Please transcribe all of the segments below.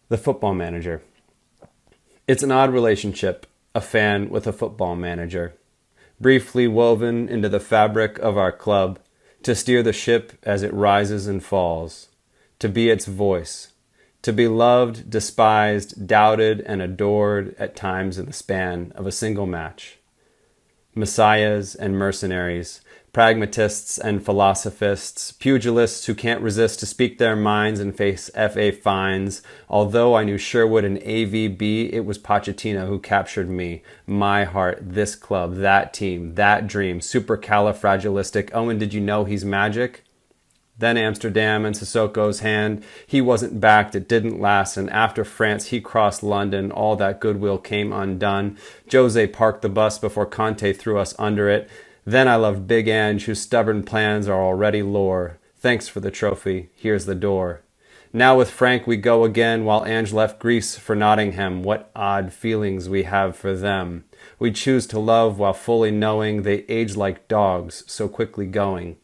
The football manager. It's an odd relationship, a fan with a football manager, briefly woven into the fabric of our club, to steer the ship as it rises and falls, to be its voice, to be loved, despised, doubted, and adored at times in the span of a single match. Messiahs and mercenaries, pragmatists and philosophists, pugilists who can't resist to speak their minds and face FA fines. Although I knew Sherwood and AVB, it was Pochettino who captured me, my heart, this club, that team, that dream, supercalifragilistic. Owen, did you know he's magic? Then Amsterdam and Sissoko's hand. He wasn't backed, it didn't last, and after France he crossed London. All that goodwill came undone. Jose parked the bus before Conte threw us under it. Then I loved Big Ange, whose stubborn plans are already lore. Thanks for the trophy, here's the door. Now with Frank we go again, while Ange left Greece for Nottingham. What odd feelings we have for them. We choose to love while fully knowing they age like dogs, so quickly going.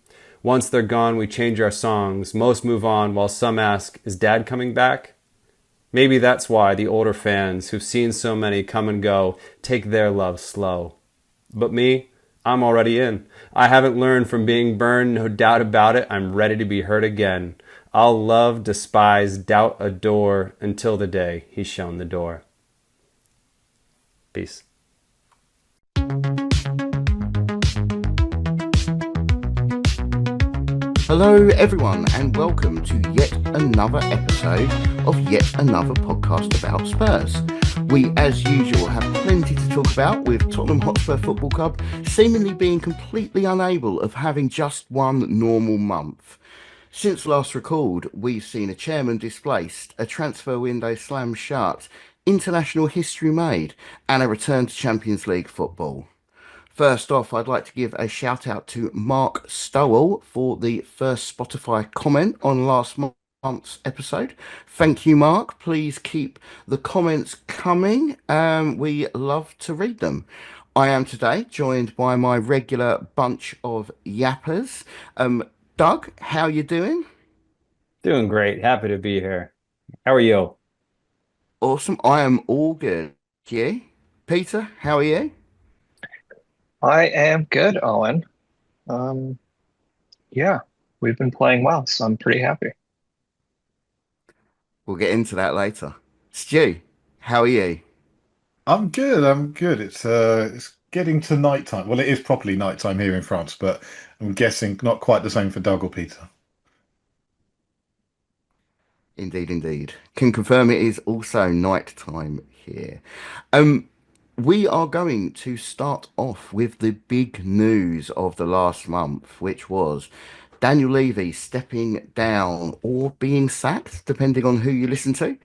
Once they're gone, we change our songs. Most move on, while some ask, is Dad coming back? Maybe that's why the older fans, who've seen so many come and go, take their love slow. But me, I'm already in. I haven't learned from being burned, no doubt about it. I'm ready to be hurt again. I'll love, despise, doubt, adore, until the day he's shown the door. Peace. Hello, everyone, and welcome to yet another episode of yet another podcast about Spurs. We, as usual, have plenty to talk about, with Tottenham Hotspur Football Club seemingly being completely unable of having just one normal month. Since last record, we've seen a chairman displaced, a transfer window slammed shut, international history made, and a return to Champions League football. First off, I'd like to give a shout out to Mark Stowell for the first Spotify comment on last month's episode. Thank you, Mark. Please keep the comments coming. We love to read them. I am today joined by my regular bunch of yappers. Doug, how you doing? Doing great. Happy to be here. How are you? Awesome. I am all good. You? Peter, how are you? I am good, Owen. Um, yeah, we've been playing well, so I'm pretty happy. We'll get into that later. Stu, how are you? I'm good. I'm good. It's getting to nighttime. Well, it is properly nighttime here in France, but I'm guessing not quite the same for Doug or Peter. Indeed, indeed. Can confirm it is also night time here. Um, we are going to start off with the big news of the last month, which was Daniel Levy stepping down or being sacked, depending on who you listen to,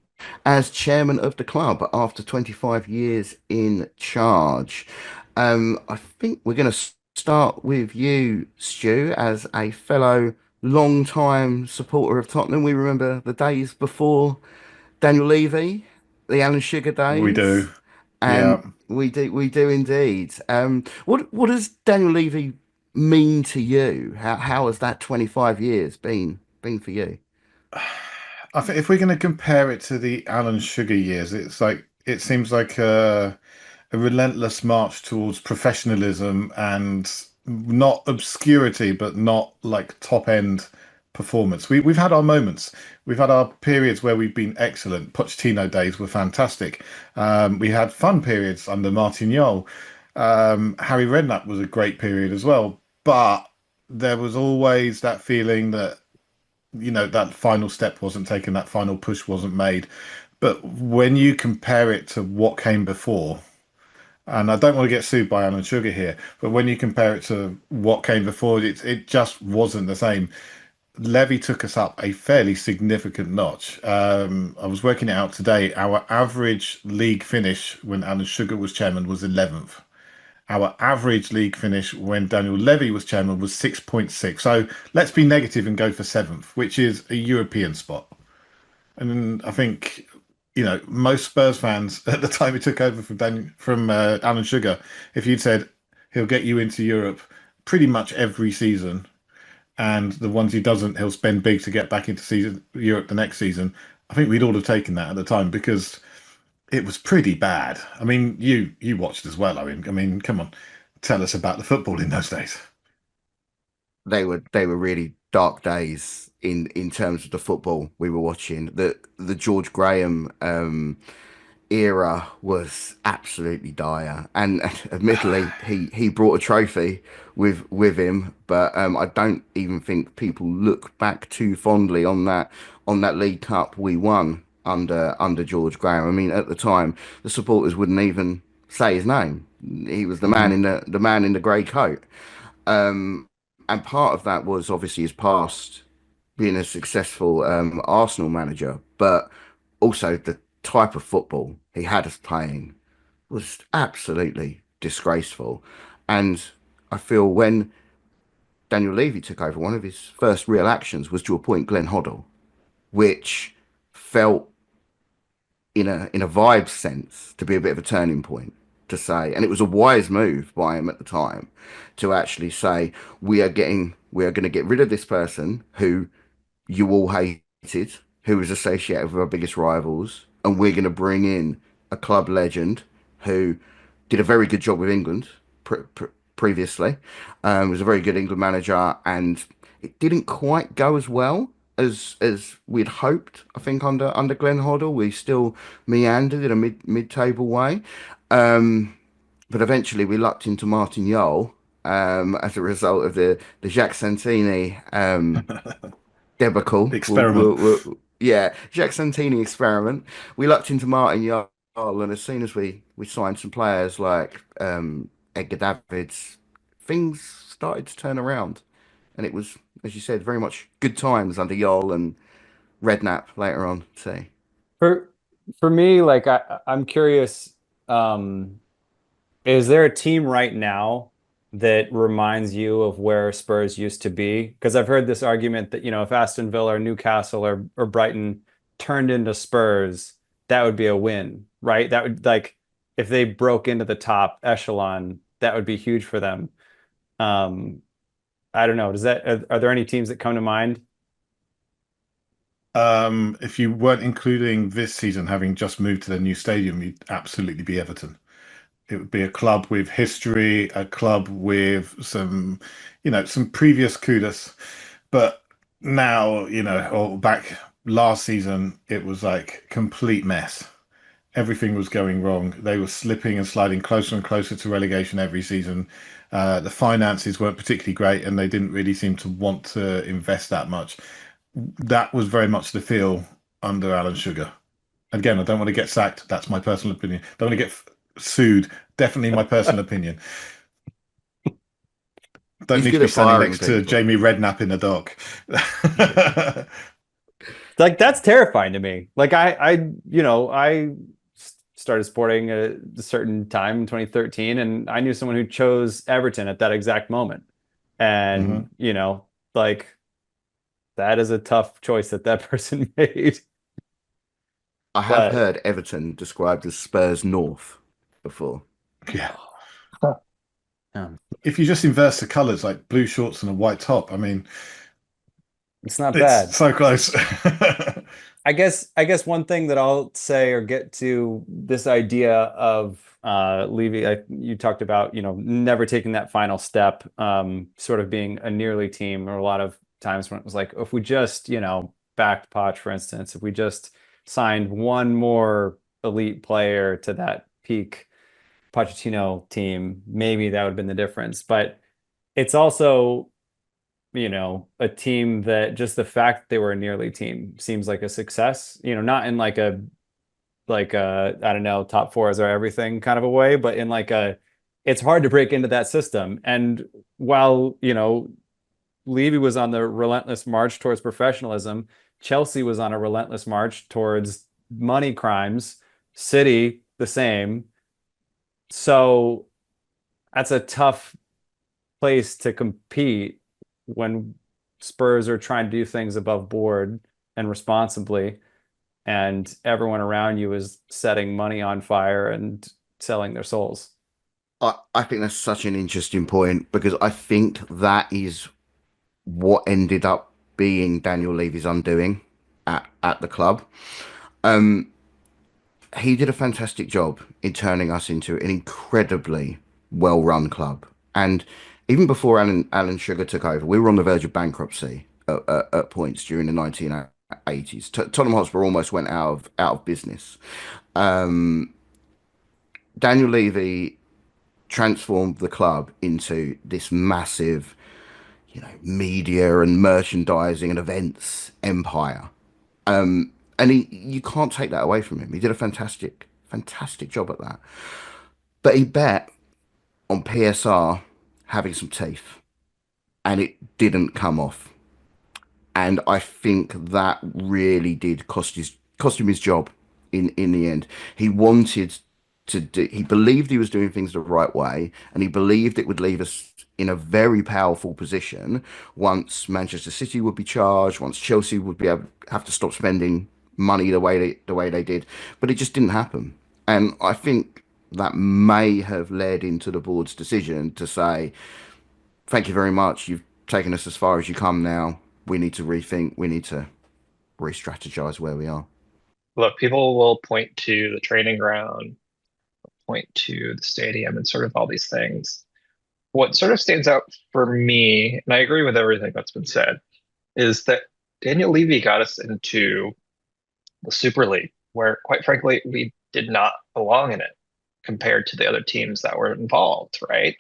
as chairman of the club after 25 years in charge. I think we're going to start with you, Stu, as a fellow long-time supporter of Tottenham. We remember the days before Daniel Levy, the Alan Sugar We days, do. and Yeah. we do indeed. What does Daniel Levy mean to you? How has that 25 years been for you? I think if we're going to compare it to the Alan Sugar years, it seems like a relentless march towards professionalism and not obscurity, but not like top end performance. We've had our moments. We've had our periods where we've been excellent. Pochettino days were fantastic. We had fun periods under Martin Jol. Harry Redknapp was a great period as well. But there was always that feeling that, that final step wasn't taken, that final push wasn't made. But when you compare it to what came before, and I don't want to get sued by Alan Sugar here, but when you compare it to what came before, it just wasn't the same. Levy took us up a fairly significant notch. I was working it out today. Our average league finish when Alan Sugar was chairman was 11th. Our average league finish when Daniel Levy was chairman was 6.6. So let's be negative and go for seventh, which is a European spot. And I think, most Spurs fans at the time he took over from Alan Sugar, if you'd said he'll get you into Europe pretty much every season, and the ones he doesn't, he'll spend big to get back into season Europe the next season. I think we'd all have taken that at the time because it was pretty bad. I mean, you watched as well, Owen. I mean, come on, tell us about the football in those days. They were really dark days in terms of the football we were watching. The George Graham era was absolutely dire, and admittedly, he brought a trophy with him, but I don't even think people look back too fondly on that League Cup we won under George Graham. I mean, at the time, the supporters wouldn't even say his name. He was the man Mhm. in the man in the grey coat. Um, and part of that was obviously his past being a successful Arsenal manager, but also the type of football he had us playing was absolutely disgraceful. And I feel when Daniel Levy took over, one of his first real actions was to appoint Glenn Hoddle, which felt in a vibe sense to be a bit of a turning point to say, and it was a wise move by him at the time to actually say, we are going to get rid of this person who you all hated, who was associated with our biggest rivals, and we're going to bring in a club legend who did a very good job with England previously. Was a very good England manager, and it didn't quite go as well as we'd hoped. I think under Glenn Hoddle, we still meandered in a mid table way, but eventually we lucked into Martin Jol. As a result of the Jacques Santini debacle. Experiment. Yeah, Jacques Santini experiment. We lucked into Martin Jol, and as soon as we signed some players like Edgar Davids, things started to turn around, and it was, as you said, very much good times under Jol and Redknapp later on too. For for me, like I'm curious, um, is there a team right now that reminds you of where Spurs used to be? Because I've heard this argument that, if Aston Villa or Newcastle or Brighton turned into Spurs, that would be a win, right? That would like if they broke into the top echelon, that would be huge for them. Um, I don't know. Are there any teams that come to mind? If you weren't including this season having just moved to the new stadium, you'd absolutely be Everton. It would be a club with history, a club with some previous kudos. But now, or back last season, it was like complete mess. Everything was going wrong. They were slipping and sliding closer and closer to relegation every season. The finances weren't particularly great, and they didn't really seem to want to invest that much. That was very much the feel under Alan Sugar. Again, I don't want to get sacked. That's my personal opinion. Don't want to get sued. Definitely my personal opinion. Don't He's need to good be at standing firing next to people. Jamie Redknapp in the dock. Like that's terrifying to me. Like I started sporting at a certain time in 2013, and I knew someone who chose Everton at that exact moment. And, Mhm. like that is a tough choice that that person made. I have But heard Everton described as Spurs North before. Yeah. um, If you just inverse the colours, like blue shorts and a white top, I mean, it's not it's bad. so close. I guess one thing that I'll say or get to this idea of Levy, you talked about, never taking that final step, sort of being a nearly team, or a lot of times when it was like, if we just, backed Poch, for instance, if we just signed one more elite player to that peak Pochettino team, maybe that would have been the difference. But it's also a team that just the fact that they were a nearly team seems like a success, not in like a I don't know, top fours are everything kind of a way, but in like it's hard to break into that system. And while, Levy was on the relentless march towards professionalism, Chelsea was on a relentless march towards money crimes, City the same. So that's a tough place to compete when Spurs are trying to do things above board and responsibly, and everyone around you is setting money on fire and selling their souls. I think that's such an interesting point because I think that is what ended up being Daniel Levy's undoing. at the club. He did a fantastic job in turning us into an incredibly well-run club. And even before Alan Sugar took over, we were on the verge of bankruptcy at points during the 1980s. Tottenham Hotspur almost went out of business. Daniel Levy transformed the club into this massive, media and merchandising and events empire. And you can't take that away from him. He did a fantastic job at that. But he bet on PSR having some teeth, and it didn't come off. And I think that really did cost him his job in the end. He wanted to do, he believed he was doing things the right way, and he believed it would leave us in a very powerful position once Manchester City would be charged, once Chelsea would have to stop spending money the way they did. But it just didn't happen. And I think that may have led into the board's decision to say, thank you very much. You've taken us as far as you come now. We need to rethink. We need to re-strategize where we are. Look, people will point to the training ground, point to the stadium, and sort of all these things. What sort of stands out for me, and I agree with everything that's been said, is that Daniel Levy got us into the Super League, where quite frankly, we did not belong in it compared to the other teams that were involved, right?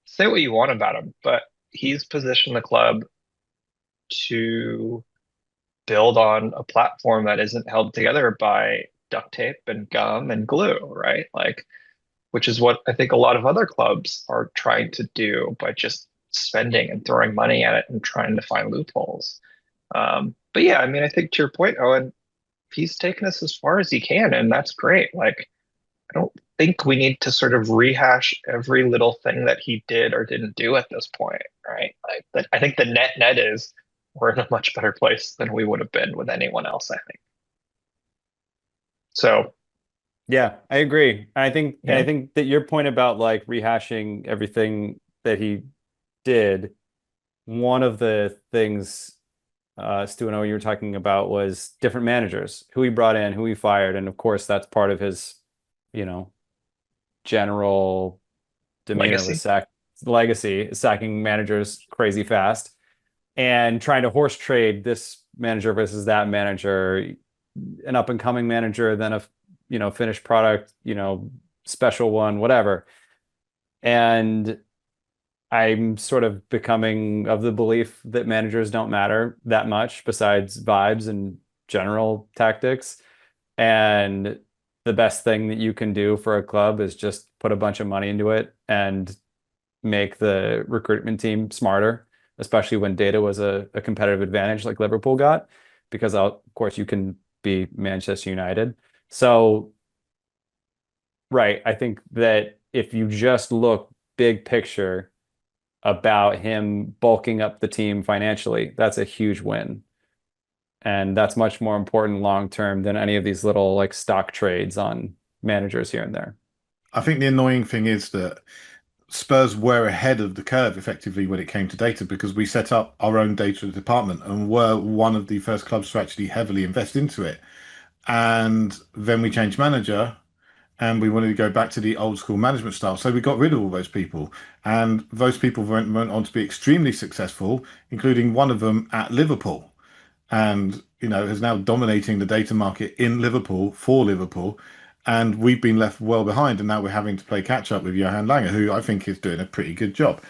Say what you want about him, but he's positioned the club to build on a platform that isn't held together by duct tape and gum and glue, right? Like, which is what I think a lot of other clubs are trying to do by just spending and throwing money at it and trying to find loopholes. But yeah, I mean, I think to your point, Owen, he's taken us as far as he can, and that's great. Like, I don't think we need to sort of rehash every little thing that he did or didn't do at this point, right? Like, but I think the net is we're in a much better place than we would have been with anyone else, I think. So, Yeah, I agree. I yeah. think that your point about like rehashing everything that he did, one of the things Stu and I you were talking about was different managers, who he brought in, who he fired, and of course that's part of his, you know, general demeanor with Legacy. legacy, sacking managers crazy fast and trying to horse trade this manager versus that manager, an up and coming manager, then a finished product, special one, whatever. And I'm sort of becoming of the belief that managers don't matter that much besides vibes and general tactics. And the best thing that you can do for a club is just put a bunch of money into it and make the recruitment team smarter, especially when data was a competitive advantage like Liverpool got, because of course you can be Manchester United. So, right, I think that if you just look big picture about him bulking up the team financially, that's a huge win. And that's much more important long term than any of these little like stock trades on managers here and there. I think the annoying thing is that Spurs were ahead of the curve effectively when it came to data because we set up our own data department and were one of the first clubs to actually heavily invest into it. And then we changed manager and we wanted to go back to the old school management style. So we got rid of all those people. And those people went on to be extremely successful, including one of them at Liverpool. And, is now dominating the data market in Liverpool for Liverpool. And we've been left well behind. And now we're having to play catch up with Johan Langer, who I think is doing a pretty good job.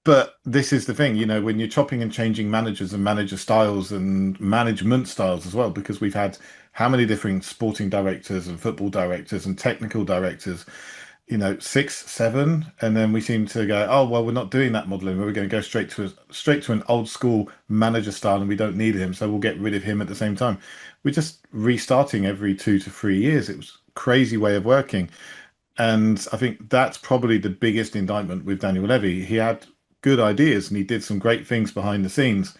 But this is the thing, when you're chopping and changing managers and manager styles and management styles as well, because we've had how many different sporting directors and football directors and technical directors, six, seven, and then we seem to go, oh well, we're not doing that modeling. We're going to go straight to an old school manager style, and we don't need him, so we'll get rid of him at the same time. We're just restarting every 2 to 3 years. It was a crazy way of working. And I think that's probably the biggest indictment with Daniel Levy. He had good ideas and he did some great things behind the scenes,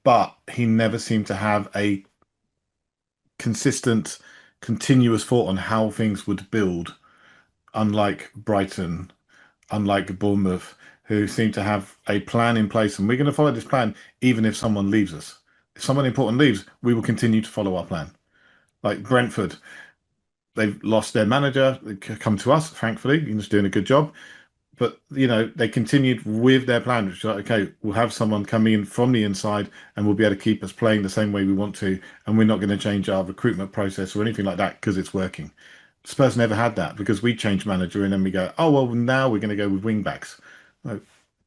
but he never seemed to have a consistent, continuous thought on how things would build, unlike Brighton, unlike Bournemouth, who seem to have a plan in place and we're going to follow this plan even if someone leaves us. someone important leaves, we will continue to follow our plan. Like Brentford, they've lost their manager. They come to us, thankfully. He's doing a good job. But they continued with their plan, which is like, okay, we'll have someone come in from the inside, and we'll be able to keep us playing the same way we want to, and we're not going to change our recruitment process or anything like that because it's working. Spurs never had that because we changed manager and then we go, oh well, now we're going to go with wing backs. Like,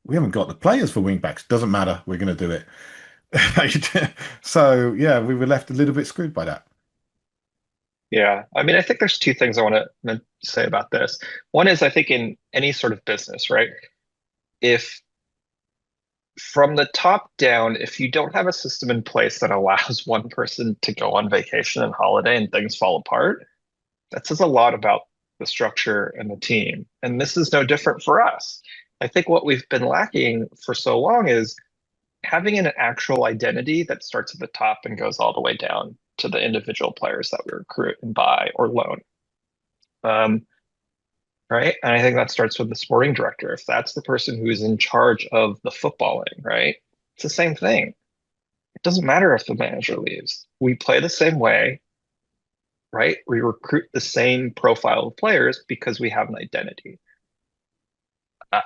we haven't got the players for wing backs. Doesn't matter. We're going to do it. So yeah, we were left a little bit screwed by that. Yeah. I mean, I think there's two things I want to say about this. One is I think in any sort of business, right? If from the top down, if you don't have a system in place that allows one person to go on vacation and holiday and things fall apart, that says a lot about the structure and the team. And this is no different for us. I think what we've been lacking for so long is having an actual identity that starts at the top and goes all the way down to the individual players that we recruit and buy or loan. Right. And I think that starts with the sporting director. If that's the person who is in charge of the footballing, right? It's the same thing. It doesn't matter if the manager leaves. We play the same way, right? We recruit the same profile of players because we have an identity. I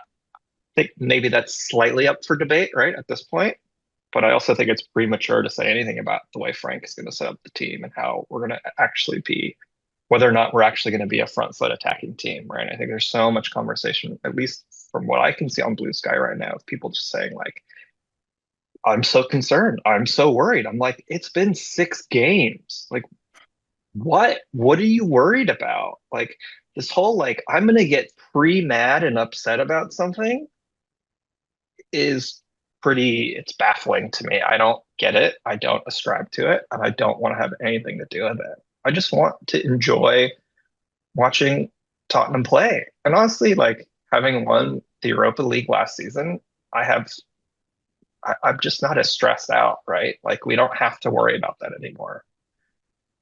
think maybe that's slightly up for debate, right, at this point. But I also think it's premature to say anything about the way Frank is going to set up the team and how we're going to actually be, whether or not we're actually going to be a front foot attacking team, right? I think there's so much conversation, at least from what I can see on BlueSky right now, of people just saying like, I'm so concerned. I'm so worried. I'm like, it's been 6 games. Like, what are you worried about? Like this whole like, I'm going to get pre-mad and upset about something is it's baffling to me. I don't get it. I don't ascribe to it. And I don't want to have anything to do with it. I just want to enjoy watching Tottenham play. And honestly, like having won the Europa League last season, I'm just not as stressed out, right? Like we don't have to worry about that anymore.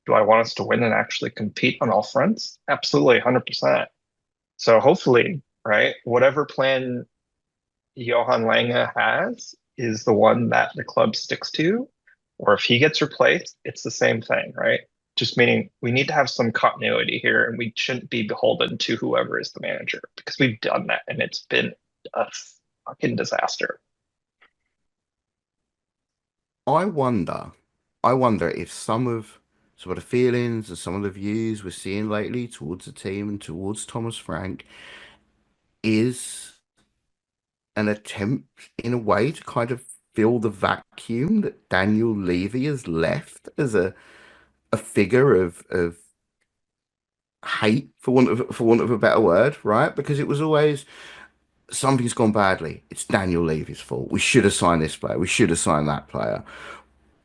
Do I want us to win and actually compete on all fronts? Absolutely, 100%. So hopefully, right, whatever plan Johan Lange has is the one that the club sticks to, or if he gets replaced, it's the same thing, right? Just meaning we need to have some continuity here and we shouldn't be beholden to whoever is the manager because we've done that and it's been a fucking disaster. I wonder, I wonder if some of the feelings and some of the views we're seeing lately towards the team and towards Thomas Frank is an attempt in a way to kind of fill the vacuum that Daniel Levy has left as a figure of hate for want of a better word, right? Because it was always something's gone badly. It's Daniel Levy's fault. We should have signed this player. We should have signed that player.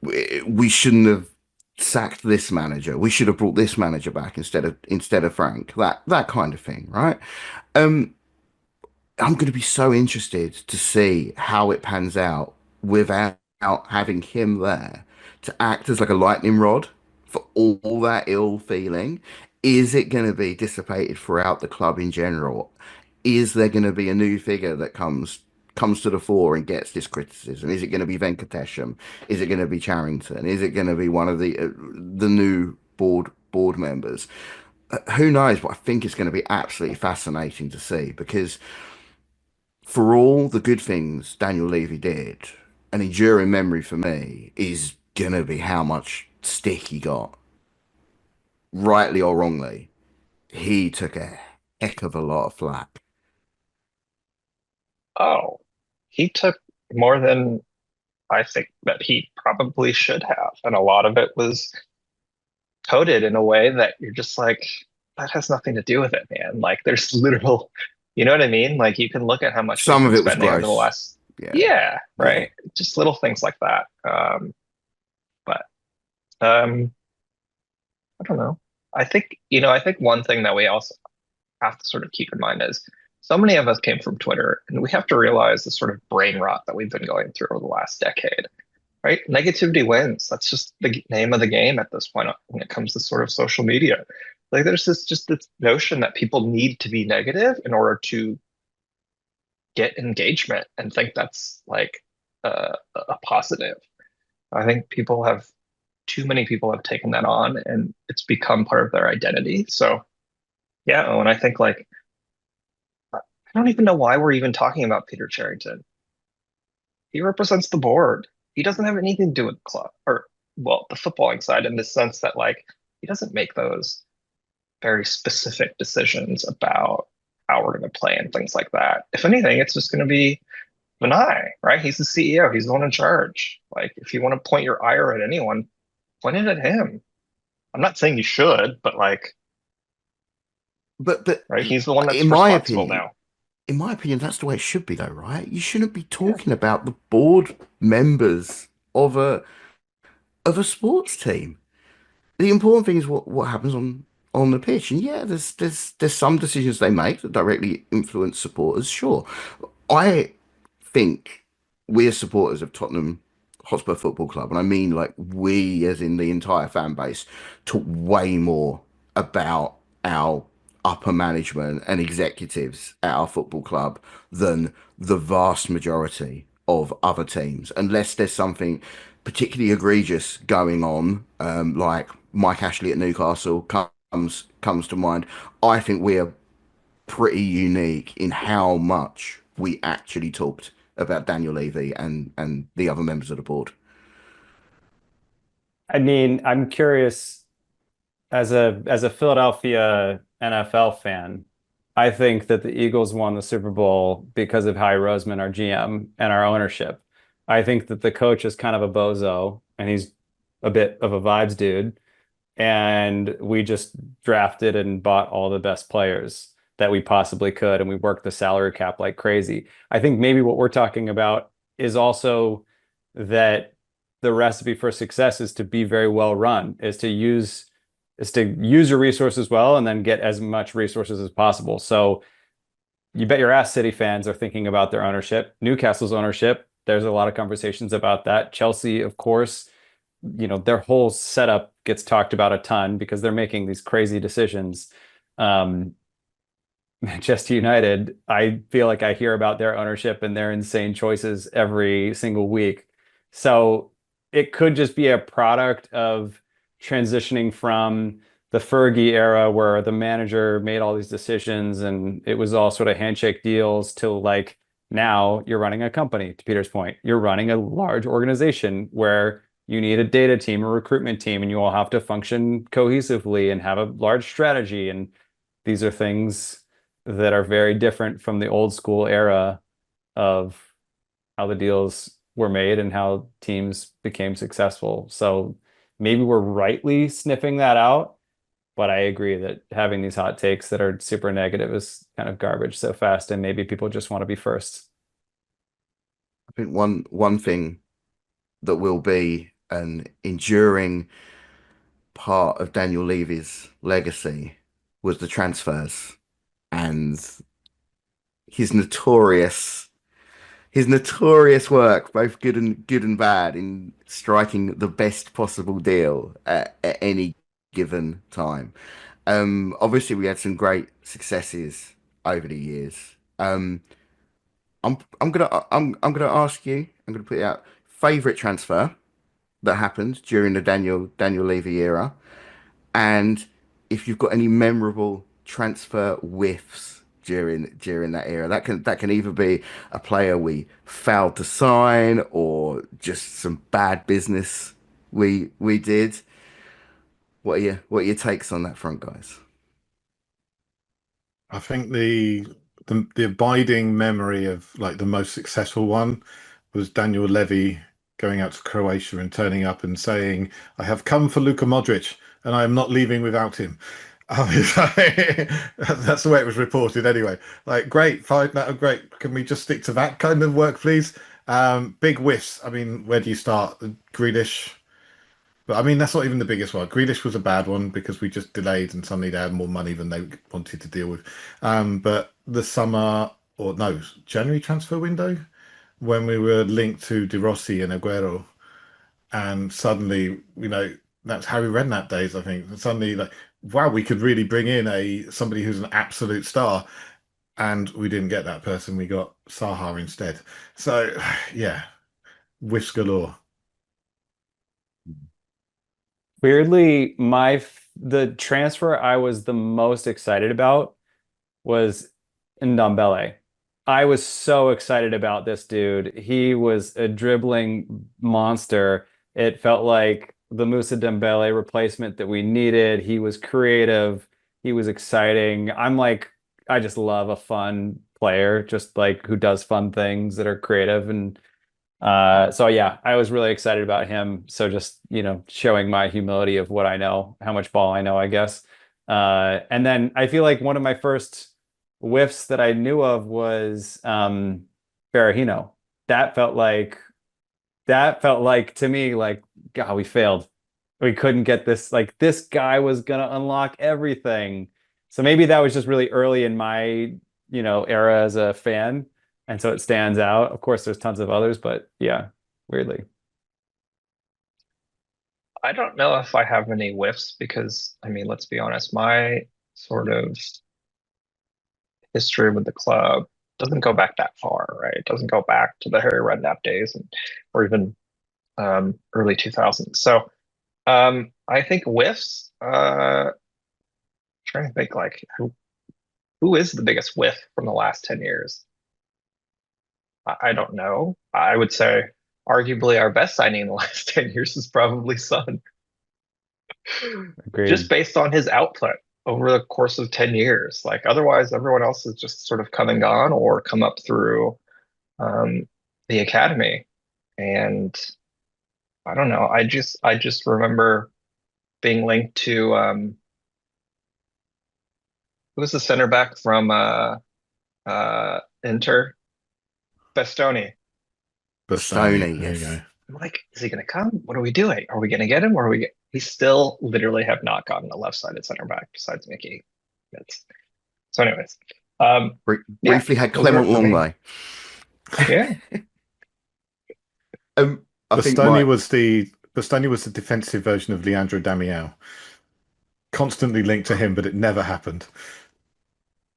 We shouldn't have sacked this manager. We should have brought this manager back instead of Frank. That kind of thing, right? Um, I'm going to be so interested to see how it pans out without having him there to act as like a lightning rod for all that ill feeling. Is it going to be dissipated throughout the club in general? Is there going to be a new figure that comes to the fore and gets this criticism? Is it going to be Venkatesham? Is it going to be Charrington? Is it going to be one of the new board members? Who knows? But I think it's going to be absolutely fascinating to see because for all the good things Daniel Levy did, an enduring memory for me is going to be how much stick he got, rightly or wrongly. He took a heck of a lot of flack. Oh, he took more than I think that he probably should have. And a lot of it was coded in a way that you're just like, that has nothing to do with it, man. Like there's literal, you know what I mean? Like you can look at how much we've Some of been it was spending over the gross. last, Yeah, yeah, yeah. right. Just little things like that. But I don't know. I think one thing that we also have to sort of keep in mind is so many of us came from Twitter, and we have to realize the sort of brain rot that we've been going through over the last decade, right? Negativity wins. That's just the name of the game at this point when it comes to sort of social media. Like there's this notion that people need to be negative in order to get engagement and think that's like a positive. I think too many people have taken that on and it's become part of their identity. So yeah, and I think like I don't even know why we're even talking about Peter Charrington. He represents the board. He doesn't have anything to do with the club or well, the footballing side in the sense that like he doesn't make those very specific decisions about how we're going to play and things like that. If anything, it's just going to be Muani, right? He's the CEO. He's the one in charge. Like, if you want to point your ire at anyone, point it at him. I'm not saying you should, but like, But right? He's the one in that's my responsible opinion, now. that's the way it should be, though, right? You shouldn't be Yeah. talking about the board members of a sports team. The important thing is what happens on the pitch. And yeah, there's some decisions they make that directly influence supporters. Sure, I think we as supporters of Tottenham Hotspur Football Club, and I mean like we as in the entire fan base, talk way more about our upper management and executives at our football club than the vast majority of other teams, unless there's something particularly egregious going on, like Mike Ashley at Newcastle comes to mind. I think we are pretty unique in how much we actually talked about Daniel Levy and the other members of the board. I mean, I'm curious as a Philadelphia NFL fan, I think that the Eagles won the Super Bowl because of Howie Roseman, our GM, and our ownership. I think that the coach is kind of a bozo and he's a bit of a vibes dude. And we just drafted and bought all the best players that we possibly could, and we worked the salary cap like crazy. I think maybe what we're talking about is also that the recipe for success is to be very well run, is to use your resources well and then get as much resources as possible. So you bet your ass City fans are thinking about their ownership. Newcastle's ownership, there's a lot of conversations about that. Chelsea, of course, their whole setup gets talked about a ton because they're making these crazy decisions. Um, Manchester United, I feel like I hear about their ownership and their insane choices every single week. So it could just be a product of transitioning from the Fergie era where the manager made all these decisions and it was all sort of handshake deals to like now you're running a company, to Peter's point. You're running a large organization where you need a data team, a recruitment team, and you all have to function cohesively and have a large strategy. And these are things that are very different from the old school era of how the deals were made and how teams became successful. So maybe we're rightly sniffing that out, but I agree that having these hot takes that are super negative is kind of garbage so fast, and maybe people just want to be first. I think one thing that will be an enduring part of Daniel Levy's legacy was the transfers and his notorious his notorious work, both good and bad, in striking the best possible deal at any given time. Obviously, we had some great successes over the years. I'm gonna ask you. I'm gonna put it out. Favorite transfer that happened during the Daniel Levy era, and if you've got any memorable transfer whiffs during that era, that can either be a player we failed to sign or just some bad business we did. What are your takes on that front, guys? I think the abiding memory of like the most successful one was Daniel Levy going out to Croatia and turning up and saying, "I have come for Luka Modric and I am not leaving without him." It's like- that's the way it was reported anyway. Like, great, fine, no, great. Can we just stick to that kind of work, please? Big whiffs. I mean, where do you start? Grealish. But I mean, that's not even the biggest one. Grealish was a bad one because we just delayed and suddenly they had more money than they wanted to deal with. But the summer, or no, January transfer window, when we were linked to De Rossi and Aguero, and suddenly, that's Harry Redknapp days, I think. And suddenly, like, wow, we could really bring in somebody who's an absolute star, and we didn't get that person. We got Saha instead. So, yeah, whiffs galore. Weirdly, the transfer I was the most excited about was Ndombele. I was so excited about this dude. He was a dribbling monster. It felt like the Musa Dembele replacement that we needed. He was creative. He was exciting. I just love a fun player, just like who does fun things that are creative. And so yeah, I was really excited about him. So just, showing my humility of what I know, how much ball I know, I guess. And then I feel like one of my first whiffs that I knew of was Berahino. That felt like to me like, God, we failed. We couldn't get this, like this guy was gonna unlock everything. So maybe that was just really early in my, era as a fan. And so it stands out. Of course, there's tons of others, but yeah, weirdly. I don't know if I have any whiffs because, I mean, let's be honest, my sort of history with the club doesn't go back that far, right? It doesn't go back to the Harry Redknapp days or even early 2000s. So I think whiffs, trying to think like who is the biggest whiff from the last 10 years? I don't know. I would say arguably our best signing in the last 10 years is probably Son, just Agreed. based on his output over the course of 10 years. Like otherwise, everyone else has just sort of come and gone or come up through um, the academy. And I don't know. I just remember being linked to who was the center back from Inter? Bastoni. Bastoni. Stony, There you go. yes. I'm like, is he going to come? What are we doing? Are we going to get him? Or are we? We still literally have not gotten a left-sided center back besides Mickey. That's so. Anyways, yeah, Briefly had those are Clement it for me. Longley. Yeah, I think Bastoni my was the defensive version of Leandro Damiao. Constantly linked to him, but it never happened.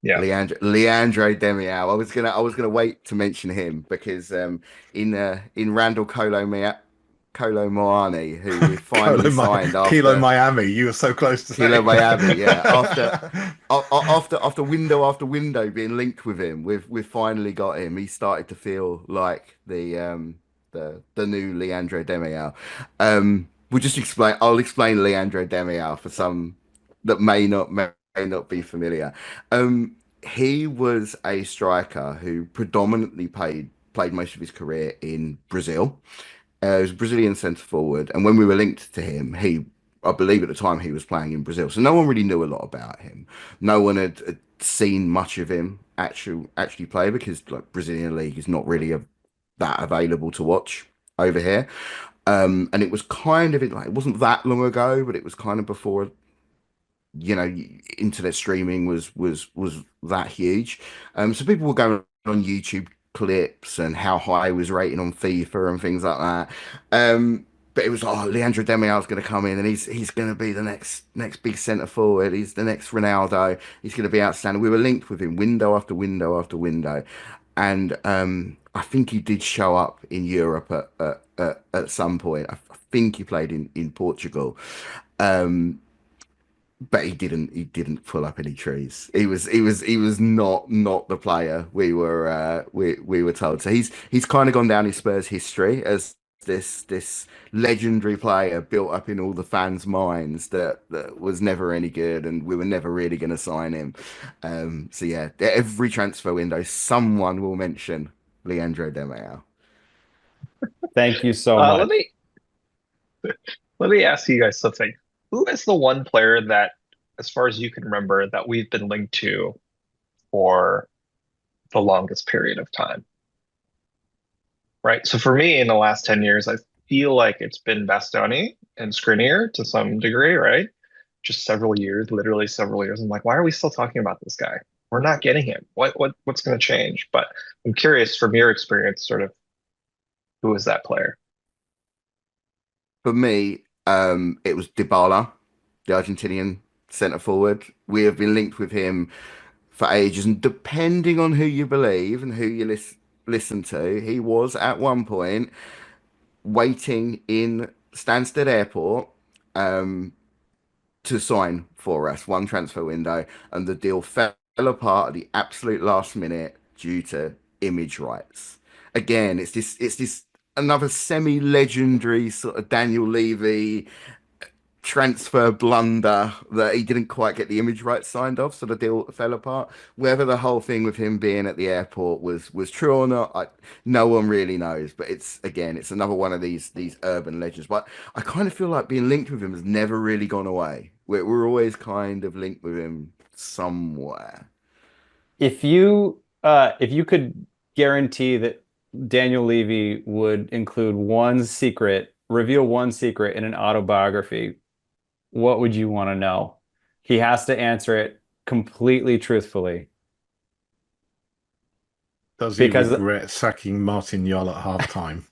yeah. Leandro Damiao. I was gonna wait to mention him because in Randal Kolo Muani, who we finally signed Kilo after Miami. You were so close to Kilo saying Miami, yeah. it. After window after window being linked with him, we've finally got him. He started to feel like the new Leandro Demiao. We'll just explain. I'll explain Leandro Demiao for some that may not be familiar. He was a striker who predominantly played most of his career in Brazil. He was a Brazilian centre forward, and when we were linked to him, I believe at the time he was playing in Brazil, so no one really knew a lot about him. No one had seen much of him actually play because like Brazilian league is not really that available to watch over here. And it was kind of like it wasn't that long ago, but it was kind of before internet streaming was that huge. So people were going on YouTube clips and how high he was rated on FIFA and things like that. But it was Leandro Demial's going to come in and he's going to be the next big centre forward. He's the next Ronaldo. He's going to be outstanding. We were linked with him window after window after window, and I think he did show up in Europe at some point. I think he played in Portugal. Um, but he didn't pull up any trees. He was not the player we were told. So he's kind of gone down in Spurs history as this legendary player built up in all the fans' minds that was never any good and we were never really going to sign him. So yeah, every transfer window someone will mention Leandro Demiao. Thank you so Uh, let much. me let me ask you guys something. Who is the one player that, as far as you can remember, that we've been linked to for the longest period of time? Right. So for me, in the last 10 years, I feel like it's been Bastoni and Skriniar to some degree, right? Just several years, literally several years. I'm like, why are we still talking about this guy? We're not getting him. What's going to change? But I'm curious from your experience, sort of who is that player? For me, it was Dybala, the Argentinian centre forward. We have been linked with him for ages, and depending on who you believe and who you listen to, he was at one point waiting in Stansted Airport to sign for us, one transfer window, and the deal fell apart at the absolute last minute due to image rights. Again, it's this another semi-legendary sort of Daniel Levy transfer blunder that he didn't quite get the image rights signed off, so the deal fell apart. Whether the whole thing with him being at the airport was true or not, no one really knows. But it's another one of these urban legends. But I kind of feel like being linked with him has never really gone away. We're always kind of linked with him somewhere. If you could guarantee that Daniel Levy would include reveal one secret in an autobiography, what would you want to know? He has to answer it completely truthfully. Does he Because regret sacking Martin Jol at halftime?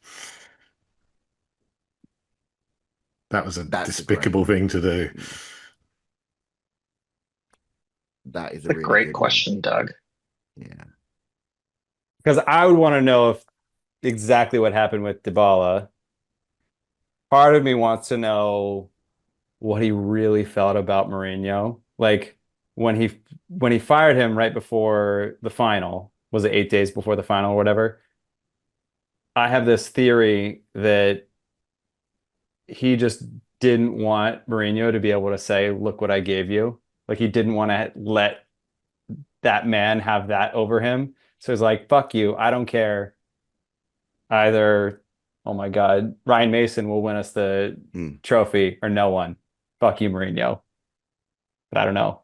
That was a despicable thing to do. That is a really great good question, Doug. Yeah. Because I would want to know if exactly what happened with Dybala. Part of me wants to know what he really felt about Mourinho. Like when he fired him right before the final, was it 8 days before the final or whatever? I have this theory that he just didn't want Mourinho to be able to say, "Look what I gave you." Like he didn't want to let that man have that over him. So he's like, "Fuck you. I don't care." Either, oh my God, Ryan Mason will win us the trophy or no one. Fuck you, Mourinho. But I don't know.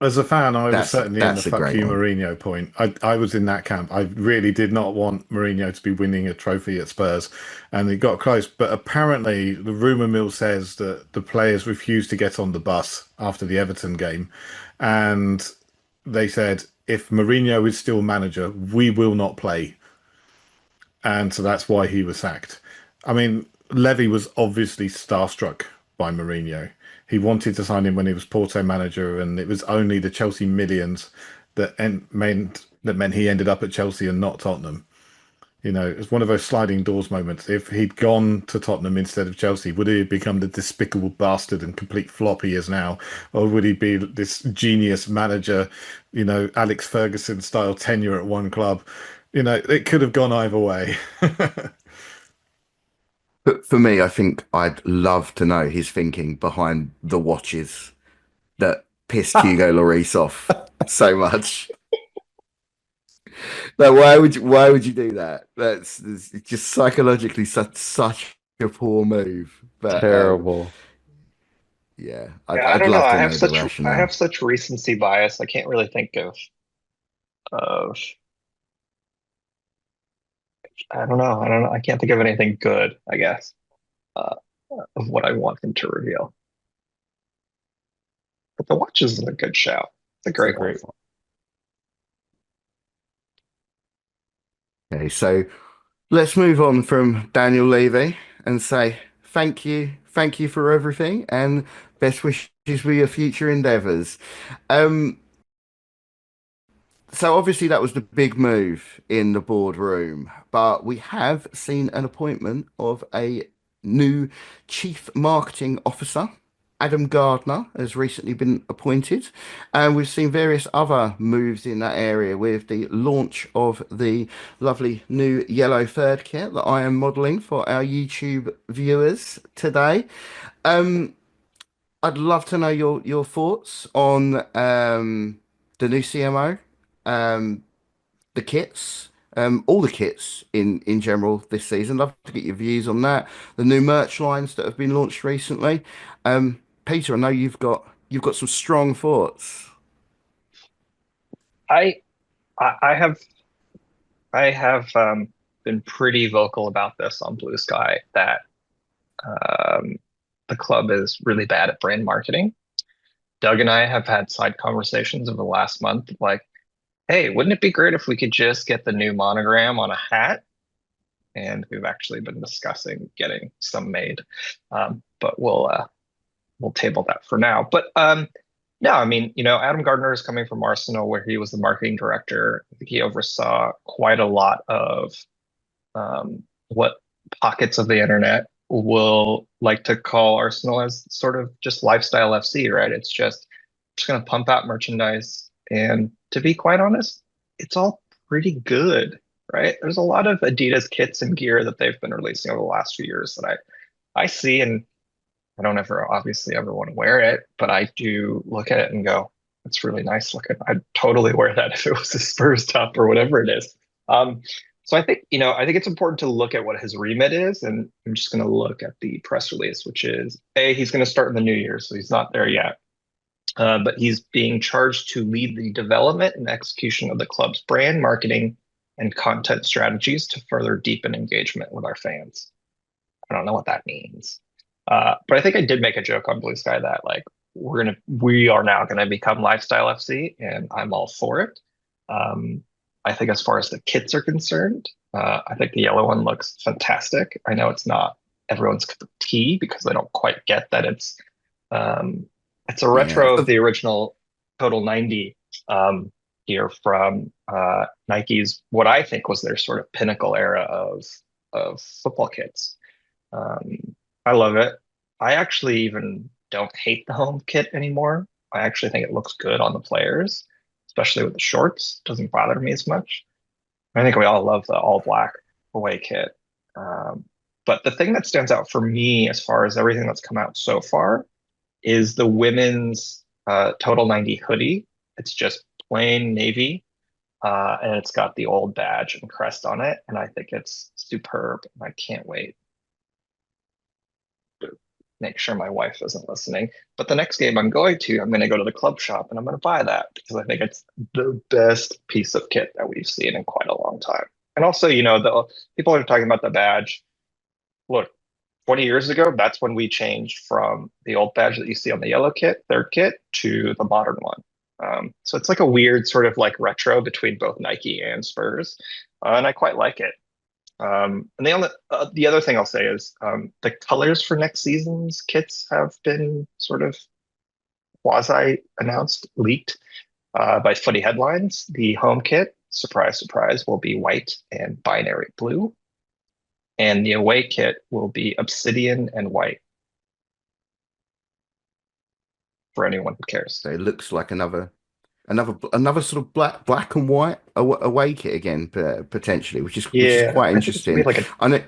As a fan, I was certainly in the That's a fuck great you one. Mourinho point. I was in that camp. I really did not want Mourinho to be winning a trophy at Spurs, and he got close. But apparently, the rumor mill says that the players refused to get on the bus after the Everton game, and they said if Mourinho is still manager, we will not play, and so that's why he was sacked. I mean, Levy was obviously starstruck by Mourinho. He wanted to sign him when he was Porto manager, and it was only the Chelsea millions that meant he ended up at Chelsea and not Tottenham. You know, it's one of those sliding doors moments. If he'd gone to Tottenham instead of Chelsea, would he have become the despicable bastard and complete flop he is now? Or would he be this genius manager, Alex Ferguson style tenure at one club? It could have gone either way. But for me, I think I'd love to know his thinking behind the watches that pissed Hugo Lloris off so much. Like, why would you do that? It's just psychologically such a poor move. But Terrible. yeah, Yeah, I I'd don't know. love to I have know the such rationale. recency bias. I can't really think of I don't know. I don't know. I can't think of anything good, I guess, uh, of what I want him to reveal. But the watch isn't a good shout. It's a It's a great one. great one. Okay, so let's move on from Daniel Levy and say thank you for everything, and best wishes for your future endeavours. Um, So obviously that was the big move in the boardroom, but we have seen an appointment of a new chief marketing officer. Adam Gardner has recently been appointed, and we've seen various other moves in that area with the launch of the lovely new yellow third kit that I am modelling for our YouTube viewers today. Um, I'd love to know your thoughts on the new CMO, um, the kits, all the kits in general this season. Love to get your views on that. The new merch lines that have been launched recently. Peter, I know you've got some strong thoughts. I I have been pretty vocal about this on BlueSky that um, the club is really bad at brand marketing. Doug and I have had side conversations over the last month, like, hey, wouldn't it be great if we could just get the new monogram on a hat? And we've actually been discussing getting some made, but we'll table that for now. But no, I mean, Adam Gardner is coming from Arsenal, where he was the marketing director. I think he oversaw quite a lot of what pockets of the internet will like to call Arsenal as sort of just lifestyle FC, right? It's just going to pump out merchandise. And to be quite honest, it's all pretty good, right? There's a lot of Adidas kits and gear that they've been releasing over the last few years that I see, and I don't ever obviously ever want to wear it, but I do look at it and go, it's really nice looking. I'd totally wear that if it was a Spurs top or whatever it is. Um, so I think, I think it's important to look at what his remit is, and I'm just going to look at the press release, which is he's going to start in the new year, so he's not there yet. But he's being charged to lead the development and execution of the club's brand, marketing, and content strategies to further deepen engagement with our fans. I don't know what that means. But I think I did make a joke on BlueSky that like we are now gonna become Lifestyle FC, and I'm all for it. I think as far as the kits are concerned, I think the yellow one looks fantastic. I know it's not everyone's cup of tea because they don't quite get that it's a Yeah. retro of the original Total 90 here from Nike's, what I think was their sort of pinnacle era of football kits. I love it. I actually even don't hate the home kit anymore. I actually think it looks good on the players, especially with the shorts. Doesn't bother me as much. I think we all love the all black away kit. But the thing that stands out for me as far as everything that's come out so far is the women's Total 90 hoodie. It's just plain navy, and it's got the old badge and crest on it, and I think it's superb. I can't wait to make sure my wife isn't listening. But the next game I'm going to go to the club shop and I'm going to buy that because I think it's the best piece of kit that we've seen in quite a long time. And also, the people are talking about the badge. Look, 20 years ago, that's when we changed from the old badge that you see on the yellow kit, third kit, to the modern one. So it's like a weird sort of like retro between both Nike and Spurs, and I quite like it. And the other thing I'll say is the colors for next season's kits have been sort of quasi announced, leaked by Footy Headlines. The home kit, surprise, surprise, will be white and binary blue. And the away kit will be obsidian and white for anyone who cares. So it looks like another sort of black and white away kit again, potentially, which is Yeah, quite I think it's gonna be interesting. like a I know,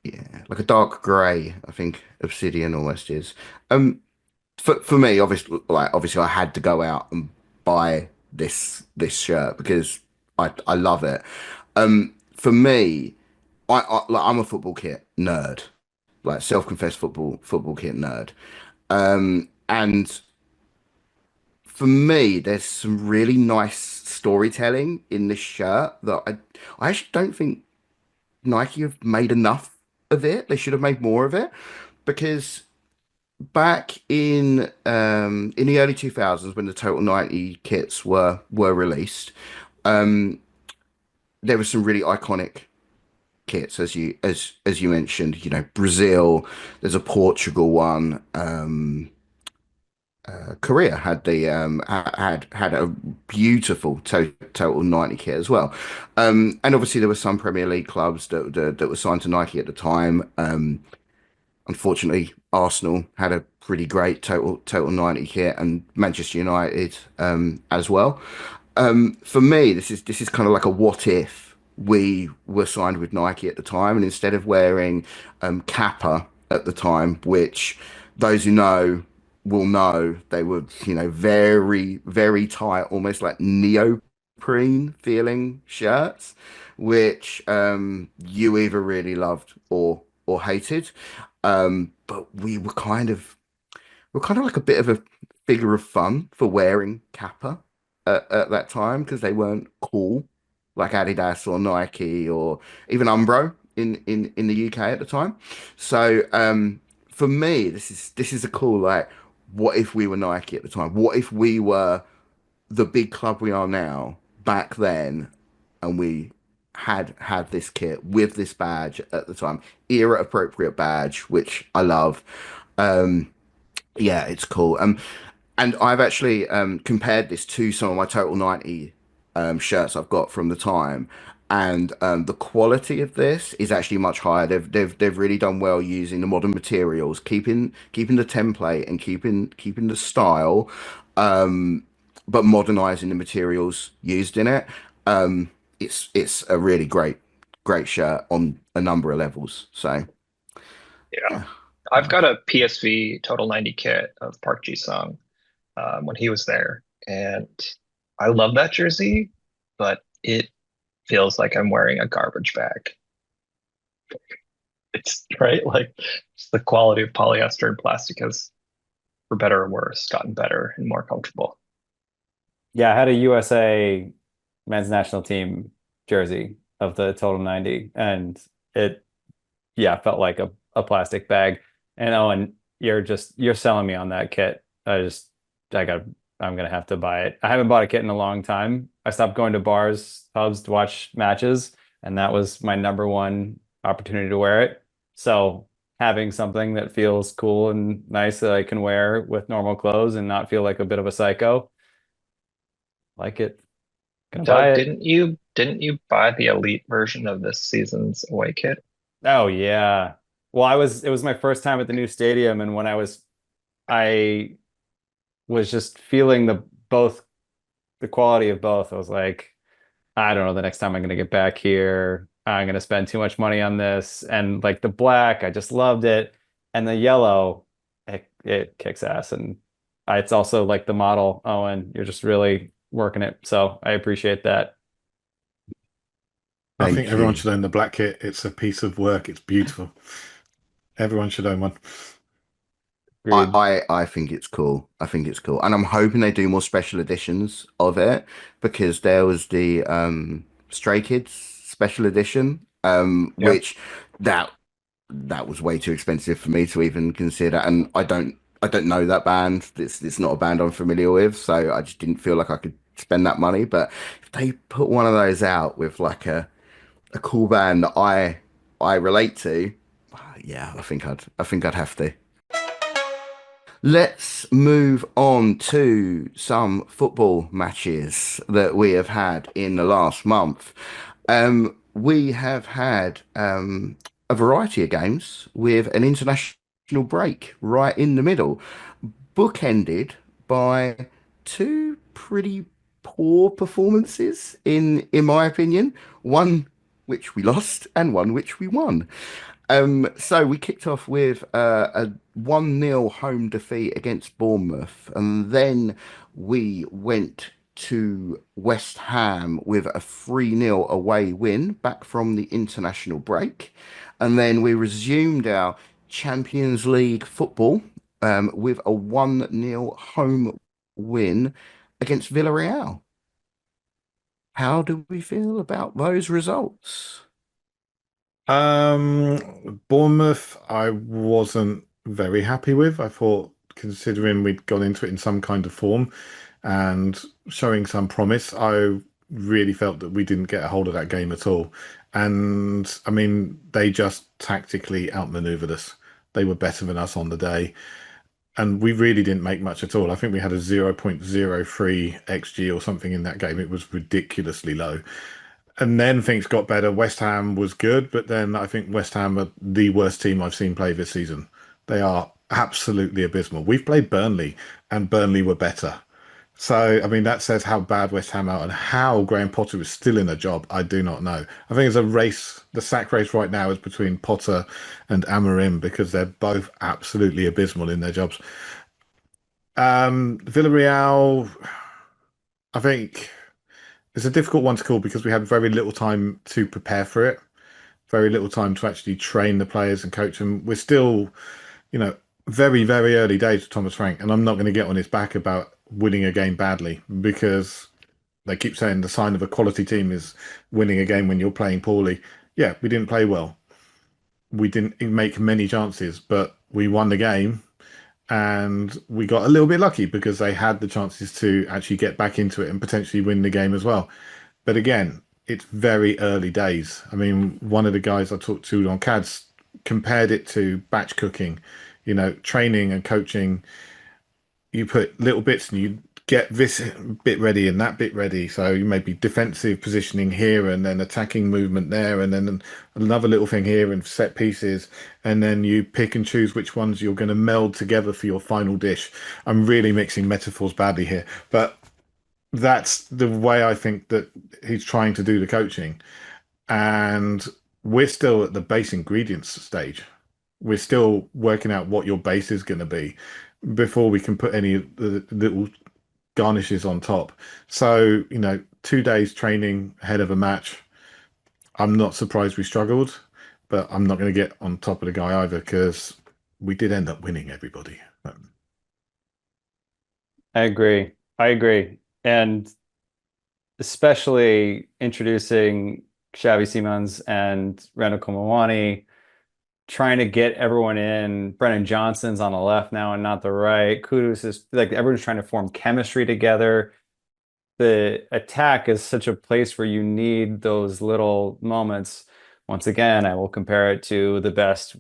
yeah, like a dark grey, I think obsidian almost is. Um, for me, obviously, I had to go out and buy this shirt because I love it. For me, I'm a football kit nerd, like self-confessed football kit nerd. And for me, there's some really nice storytelling in this shirt that I actually don't think Nike have made enough of it. They should have made more of it because back in the early 2000s when the Total 90 kits were released, um, there were some really iconic kits as you mentioned. Brazil. There's a Portugal one. Korea had the had a beautiful total 90 kit as well, and obviously there were some Premier League clubs that were signed to Nike at the time. Unfortunately, Arsenal had a pretty great total 90 kit, and Manchester United as well. For me, this is kind of like a what if we were signed with Nike at the time, and instead of wearing Kappa at the time, which those who know will know they were, very, very tight, almost like neoprene feeling shirts, which you either really loved or hated. But we're kind of like a bit of a figure of fun for wearing Kappa at that time because they weren't cool like Adidas or Nike or even Umbro in the UK at the time. So for me, this is a cool like what if we were Nike at the time? What if we were the big club we are now back then and we had this kit with this badge at the time, era appropriate badge, which I love. Yeah, it's cool. And I've actually compared this to some of my Total 90 shirts I've got from the time. and the quality of this is actually much higher. They've really done well using the modern materials, keeping the template and keeping the style, but modernizing the materials used in it. It's a really great shirt on a number of levels. So Yeah. yeah, I've got a PSV Total 90 kit of Park Ji-sung when he was there. And I love that jersey, but it feels like I'm wearing a garbage bag. It's right. Like just the quality of polyester and plastic has, for better or worse, gotten better and more comfortable. Yeah, I had a USA men's national team jersey of the Total 90, and it, yeah, felt like a plastic bag. And Owen, you're selling me on that kit. I got I'm gonna have to buy it. I haven't bought a kit in a long time. I stopped going to bars, pubs to watch matches, and that was my number one opportunity to wear it. So having something that feels cool and nice that I can wear with normal clothes and not feel like a bit of a psycho, like it, gonna buy Doug, it. didn't you buy the elite version of this season's away kit? Oh yeah. Well, it was my first time at the new stadium, and when I was just feeling the quality of both. I was like, I don't know, the next time I'm gonna get back here, I'm gonna spend too much money on this. And like the black, I just loved it. And the yellow, it kicks ass. And it's also like the model, Owen, you're just really working it. So I appreciate that. I think thank everyone you. should own the black kit. It's a piece of work. It's beautiful. Everyone should own one. Agreed. I think it's cool. I think it's cool, and I'm hoping they do more special editions of it because there was the Stray Kids special edition, Yeah. which that that was way too expensive for me to even consider, and I don't know that band. It's not a band I'm familiar with, so I just didn't feel like I could spend that money. But if they put one of those out with like a cool band that I relate to, yeah, I think I'd have to. Let's move on to some football matches that we have had in the last month. We have had a variety of games with an international break right in the middle, bookended by two pretty poor performances in my opinion. One which we lost and one which we won. So we kicked off with a 1-0 home defeat against Bournemouth, and then we went to West Ham with a 3-0 away win back from the international break. And then we resumed our Champions League football with a 1-0 home win against Villarreal. How do we feel about those results? Bournemouth, I wasn't very happy with. I thought, considering we'd gone into it in some kind of form and showing some promise, I really felt that we didn't get a hold of that game at all. And I mean, they just tactically outmaneuvered us. They were better than us on the day. And we really didn't make much at all. I think we had a 0.03 XG or something in that game. It was ridiculously low. And then things got better. West Ham was good, but then I think West Ham are the worst team I've seen play this season. They are absolutely abysmal. We've played Burnley, and Burnley were better. So, I mean, that says how bad West Ham are and how Graham Potter is still in a job. I do not know. I think it's a race. The sack race right now is between Potter and Amorim because they're both absolutely abysmal in their jobs. Villarreal, I think it's a difficult one to call because we had very little time to prepare for it, very little time to actually train the players and coach them. We're still, you know, very early days with Thomas Frank, and I'm not going to get on his back about winning a game badly because they keep saying the sign of a quality team is winning a game when you're playing poorly. Yeah, we didn't play well. We didn't make many chances, but we won the game and we got a little bit lucky because they had the chances to actually get back into it and potentially win the game as well. But again, it's very early days. I mean, one of the guys I talked to on CADS compared it to batch cooking, training and coaching. You put little bits and you get this bit ready and that bit ready. So you maybe defensive positioning here and then attacking movement there and then another little thing here and set pieces. And then you pick and choose which ones you're going to meld together for your final dish. I'm really mixing metaphors badly here, but that's the way I think that he's trying to do the coaching. And we're still at the base ingredients stage. We're still working out what your base is going to be before we can put any little garnishes on top. So, 2 days training ahead of a match. I'm not surprised we struggled, but I'm not going to get on top of the guy either because we did end up winning everybody. I agree. I agree. And especially introducing Xavi Simons and Randal Muani, trying to get everyone in. Brennan Johnson's on the left now and not the right. Kudus is like everyone's trying to form chemistry together. The attack is such a place where you need those little moments. Once again, I will compare it to the best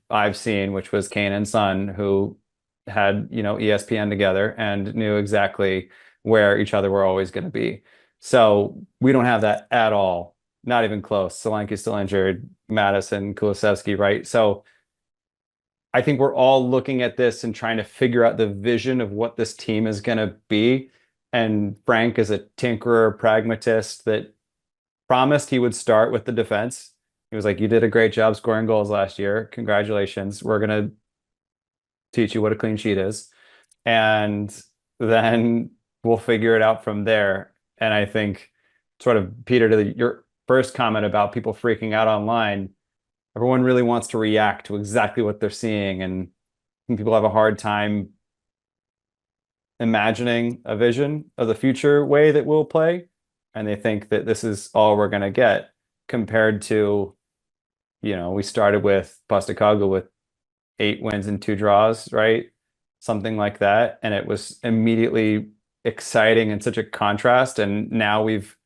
I've seen, which was Kane and Son, who had, ESPN together and knew exactly where each other were always going to be. So we don't have that at all. Not even close. Solanke's still injured. Madison, Kulusevski, right? So I think we're all looking at this and trying to figure out the vision of what this team is going to be. And Frank is a tinkerer, pragmatist that promised he would start with the defense. He was like, "You did a great job scoring goals last year. Congratulations. We're going to teach you what a clean sheet is. And then we'll figure it out from there." And I think sort of, Peter, to your first comment about people freaking out online, everyone really wants to react to exactly what they're seeing. And I think people have a hard time imagining a vision of the future way that we'll play. And they think that this is all we're going to get compared to, we started with Postecoglou with 8 wins and 2 draws, right? Something like that. And it was immediately exciting and such a contrast. And now we've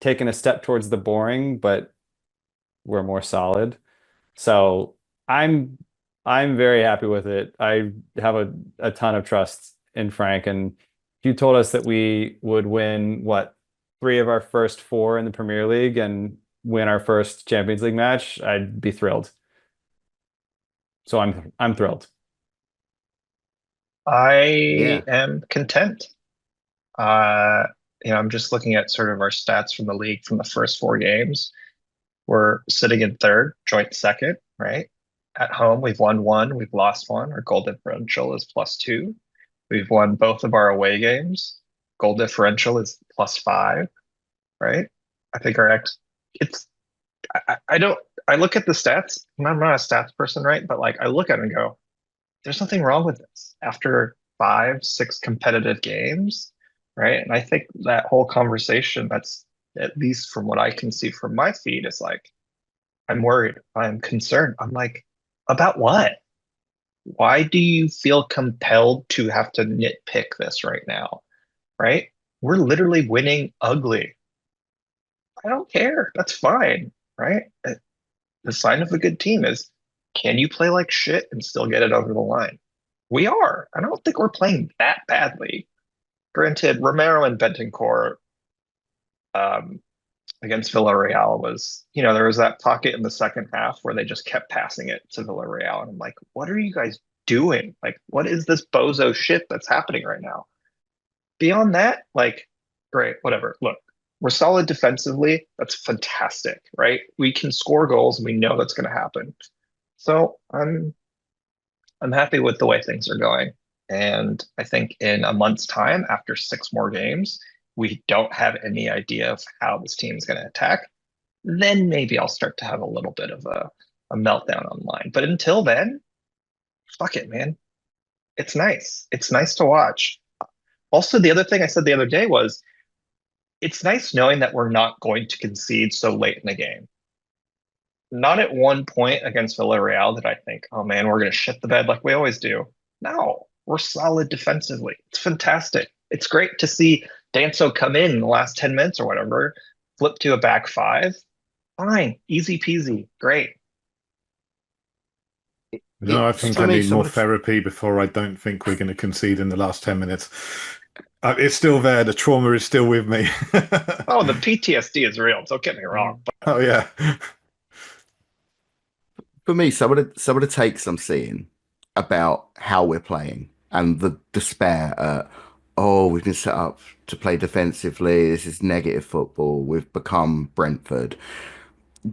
taken a step towards the boring, but we're more solid. So I'm very happy with it. I have a ton of trust in Frank. And if you told us that we would win, 3 of our first 4 in the Premier League and win our first Champions League match, I'd be thrilled. So I'm thrilled. I am content. I'm just looking at sort of our stats from the league from the first 4 games. We're sitting in third, joint second, right? At home, we've won 1, we've lost 1. Our goal differential is +2. We've won both of our away games. Goal differential is +5, right? I think I look at the stats, and I'm not a stats person, right? But I look at it and go, there's nothing wrong with this after 5, 6 competitive games, right? And I think that whole conversation, that's at least from what I can see from my feed, is I'm worried, I'm concerned. I'm like, about what? Why do you feel compelled to have to nitpick this right now, right? We're literally winning ugly. I don't care. That's fine, right? The sign of a good team is, can you play like shit and still get it over the line? We are. I don't think we're playing that badly. Granted, Romero and Bentancur against Villarreal was, there was that pocket in the second half where they just kept passing it to Villarreal. And I'm like, what are you guys doing? What is this bozo shit that's happening right now? Beyond that, great, whatever. Look, we're solid defensively. That's fantastic, right? We can score goals and we know that's going to happen. So I'm happy with the way things are going. And I think in a month's time, after 6 more games, we don't have any idea of how this team is going to attack. Then maybe I'll start to have a little bit of a meltdown online. But until then, fuck it, man. It's nice. It's nice to watch. Also, the other thing I said the other day was, it's nice knowing that we're not going to concede so late in the game. Not at one point against Villarreal did I think, oh man, we're going to shit the bed like we always do. No, we're solid defensively. It's fantastic. It's great to see Danso come in the last 10 minutes or whatever, flip to a back 5. Fine, easy peasy, great. No, I think I need more therapy before I don't think we're going to concede in the last 10 minutes. It's still there. The trauma is still with me. Oh, the PTSD is real. Don't get me wrong. But Oh yeah. For me, some of the takes I'm seeing about how we're playing and the despair at, oh, we've been set up to play defensively. This is negative football. We've become Brentford.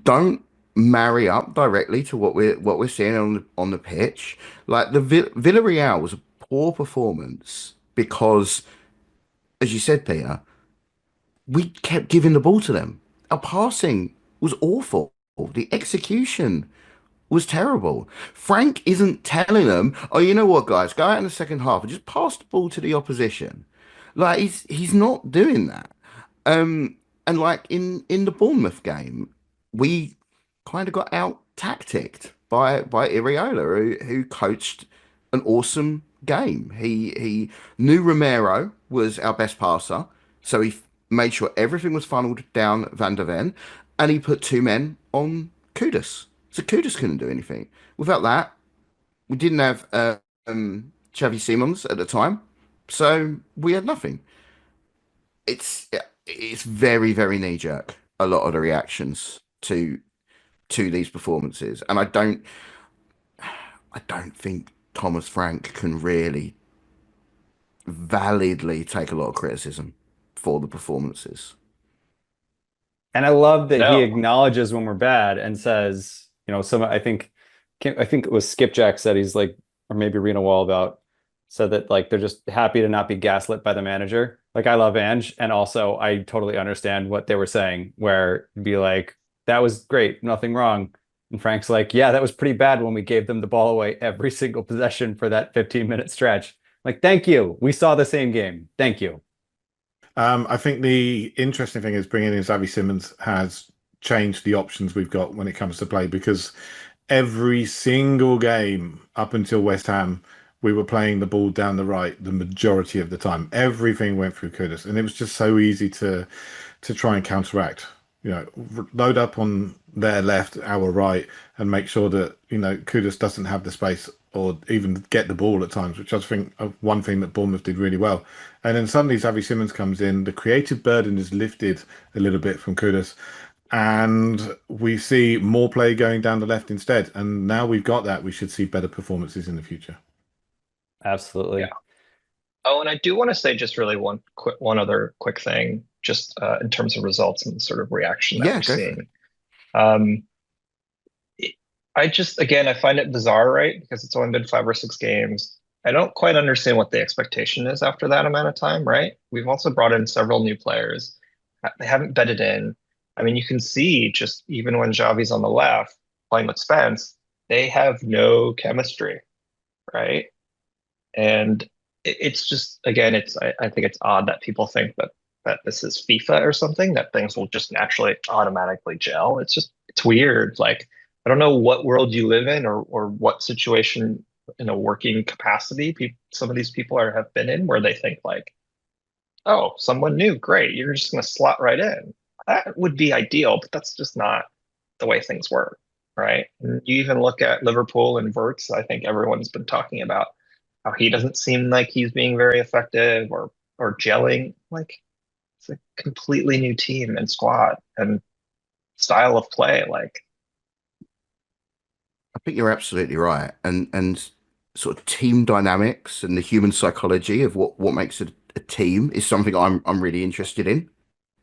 Don't marry up directly to what we're seeing on the pitch. Like the Villarreal was a poor performance because, as you said, Peter, we kept giving the ball to them. Our passing was awful. The execution was terrible. Frank isn't telling them, oh, you know what, guys, go out in the second half and just pass the ball to the opposition. Like he's not doing that. Um, and like in the Bournemouth game, we kind of got out tacticked by Iriola, who coached an awesome game. He knew Romero was our best passer, so he made sure everything was funneled down Van der Ven, and he put two men on Kudus. So Kudus couldn't do anything. Without that, we didn't have Xavi Simons at the time, so we had nothing. It's it's very very knee jerk. A lot of the reactions to these performances, and I don't think Thomas Frank can really validly take a lot of criticism for the performances. And I love that he no, acknowledges when we're bad and says, some I think it was Skipjack said he's like, or maybe Rena Wallabout said that like they're just happy to not be gaslit by the manager. Like I love Ange, and also I totally understand what they were saying, where it'd be like, that was great, nothing wrong. And Frank's like, yeah, that was pretty bad when we gave them the ball away every single possession for that 15-minute stretch. Like, thank you. We saw the same game. Thank you. I think the interesting thing is bringing in Xavi Simons has changed the options we've got when it comes to play because every single game up until West Ham, we were playing the ball down the right the majority of the time. Everything went through Kudus, and it was just so easy to try and counteract. Load up on their left, our right, and make sure that Kudus doesn't have the space or even get the ball at times, which I think one thing that Bournemouth did really well. And then suddenly Xavi Simons comes in, the creative burden is lifted a little bit from Kudus, and we see more play going down the left instead. And now we've got that, we should see better performances in the future. yeah. Absolutely. Oh, and I do want to say just really one other quick thing, just in terms of results and the sort of reaction that Yeah, we're go for it. seeing. Um, I just, again, I find it bizarre, right? Because it's only been 5 or 6 games. I don't quite understand what the expectation is after that amount of time, right? We've also brought in several new players. They haven't bedded in. I mean, you can see just even when Xavi's on the left playing with Spence, they have no chemistry, right? And it's just, again, I think it's odd that people think that this is FIFA or something, that things will just naturally automatically gel. It's weird. Like, I don't know what world you live in or what situation in a working capacity some of these people have been in where they think like, oh, someone new, great, you're just going to slot right in. That would be ideal, but that's just not the way things work, right? And you even look at Liverpool and Verts. I think everyone's been talking about how he doesn't seem like he's being very effective or gelling. Like it's a completely new team and squad and style of play. Like, I think you're absolutely right. And sort of team dynamics and the human psychology of what makes a team is something I'm really interested in.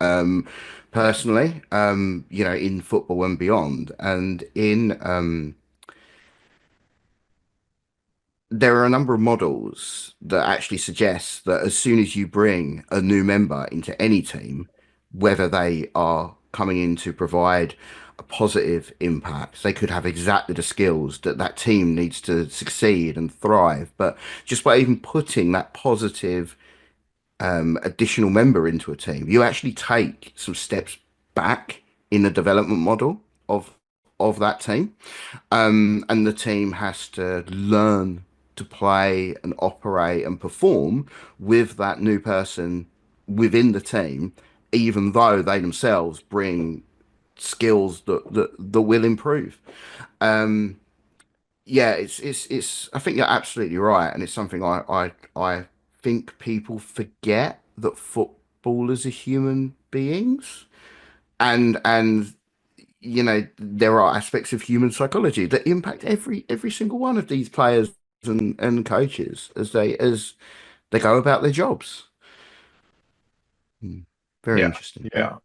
Um, yeah, personally, in football and beyond. And in there are a number of models that actually suggest that as soon as you bring a new member into any team, whether they are coming in to provide a positive impact, they could have exactly the skills that that team needs to succeed and thrive. But just by even putting that positive additional member into a team, you actually take some steps back in the development model of that team. And the team has to learn to play and operate and perform with that new person within the team, even though they themselves bring skills that will improve. Um, yeah, it's I think you're absolutely right, and it's something I think people forget that footballers are human beings, and there are aspects of human psychology that impact every single one of these players and coaches as they go about their jobs. Hmm. Very Yeah, interesting. yeah.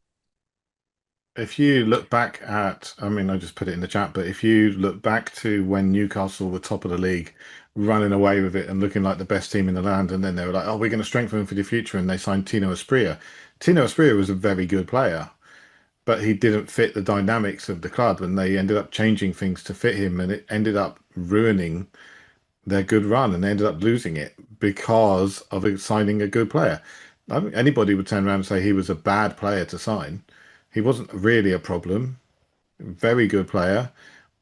If you look back at, I mean, I just put it in the chat, but if you look back to when Newcastle were top of the league, running away with it and looking like the best team in the land, and then they were like, oh, we're going to strengthen for the future, and they signed Tino Asprilla. Tino Asprilla was a very good player, but he didn't fit the dynamics of the club, and they ended up changing things to fit him, and it ended up ruining their good run, and they ended up losing it because of signing a good player. I don't think anybody would turn around and say he was a bad player to sign. He wasn't really a problem. Very good player,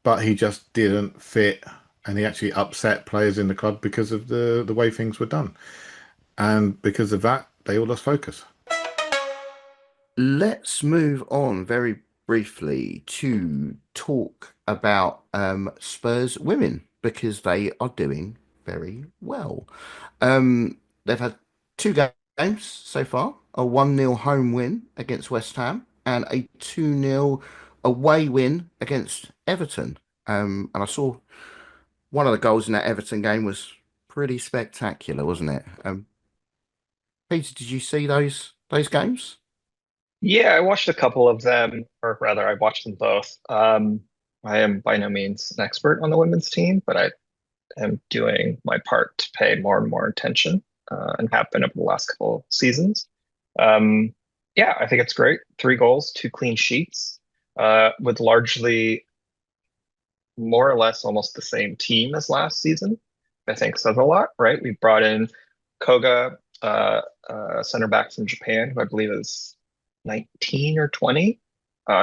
but he just didn't fit, and he actually upset players in the club because of the way things were done, and because of that, they all lost focus. Let's move on very briefly to talk about Spurs Women because they are doing very well. They've had two games so far, a 1-0 home win against West Ham and a 2-0 away win against Everton. And I saw one of the goals in that Everton game was pretty spectacular, wasn't it? Peter, did you see those games? Yeah, I watched a couple of them, or rather, I watched them both. I am by no means an expert on the women's team, but I am doing my part to pay more and more attention, and have been over the last couple of seasons. Um, yeah, I think it's great. 3 goals, 2 clean sheets, with largely more or less almost the same team as last season. I think says a lot, right? We brought in Koga, center back from Japan, who I believe is 19 or 20.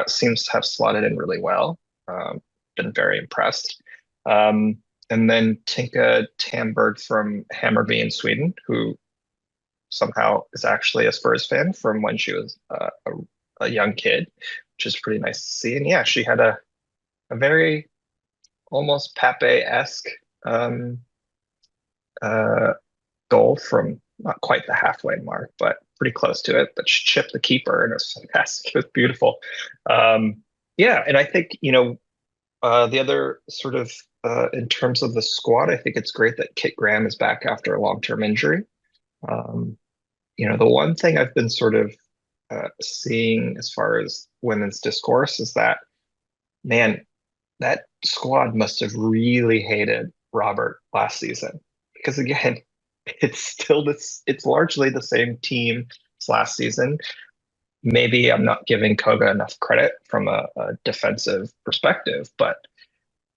Seems to have slotted in really well. Been very impressed. Um, and then Tinka Tamberg from Hammarby in Sweden, who somehow is actually a Spurs fan from when she was a young kid, which is pretty nice to see. And yeah, she had a very almost Pape-esque um, uh, goal from not quite the halfway mark, but pretty close to it. But she chipped the keeper, and it was fantastic. It was beautiful. Yeah, and I think the other sort of in terms of the squad, I think it's great that Kit Graham is back after a long-term injury. Um, the one thing I've been sort of seeing as far as women's discourse is that, man, that squad must have really hated Robert last season because again, it's largely the same team as last season. Maybe I'm not giving Koga enough credit from a defensive perspective, but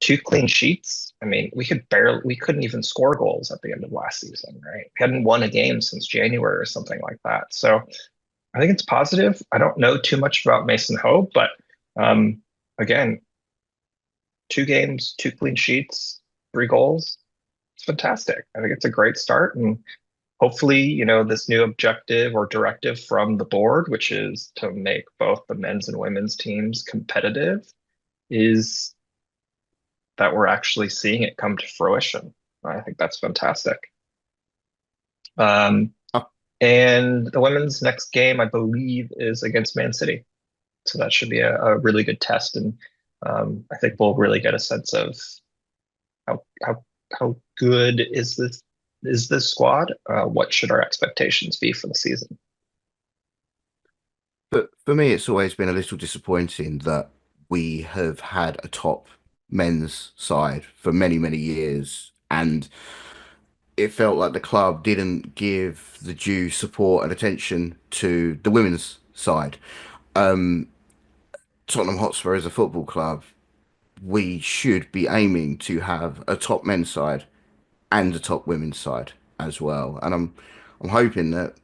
2 clean sheets. I mean, we couldn't even score goals at the end of last season, right? We hadn't won a game since January or something like that. So I think it's positive. I don't know too much about Mason Ho, but again, 2 games, 2 clean sheets, 3 goals. It's fantastic. I think it's a great start. And hopefully, this new objective or directive from the board, which is to make both the men's and women's teams competitive, is that we're actually seeing it come to fruition. I think that's fantastic. Um, and the women's next game, I believe, is against Man City. So that should be a really good test. And I think we'll really get a sense of how good is this squad? What should our expectations be for the season? But for me, it's always been a little disappointing that we have had a top men's side for many, many years, and it felt like the club didn't give the due support and attention to the women's side. Um, Tottenham Hotspur as a football club, we should be aiming to have a top men's side and a top women's side as well. And I'm hoping that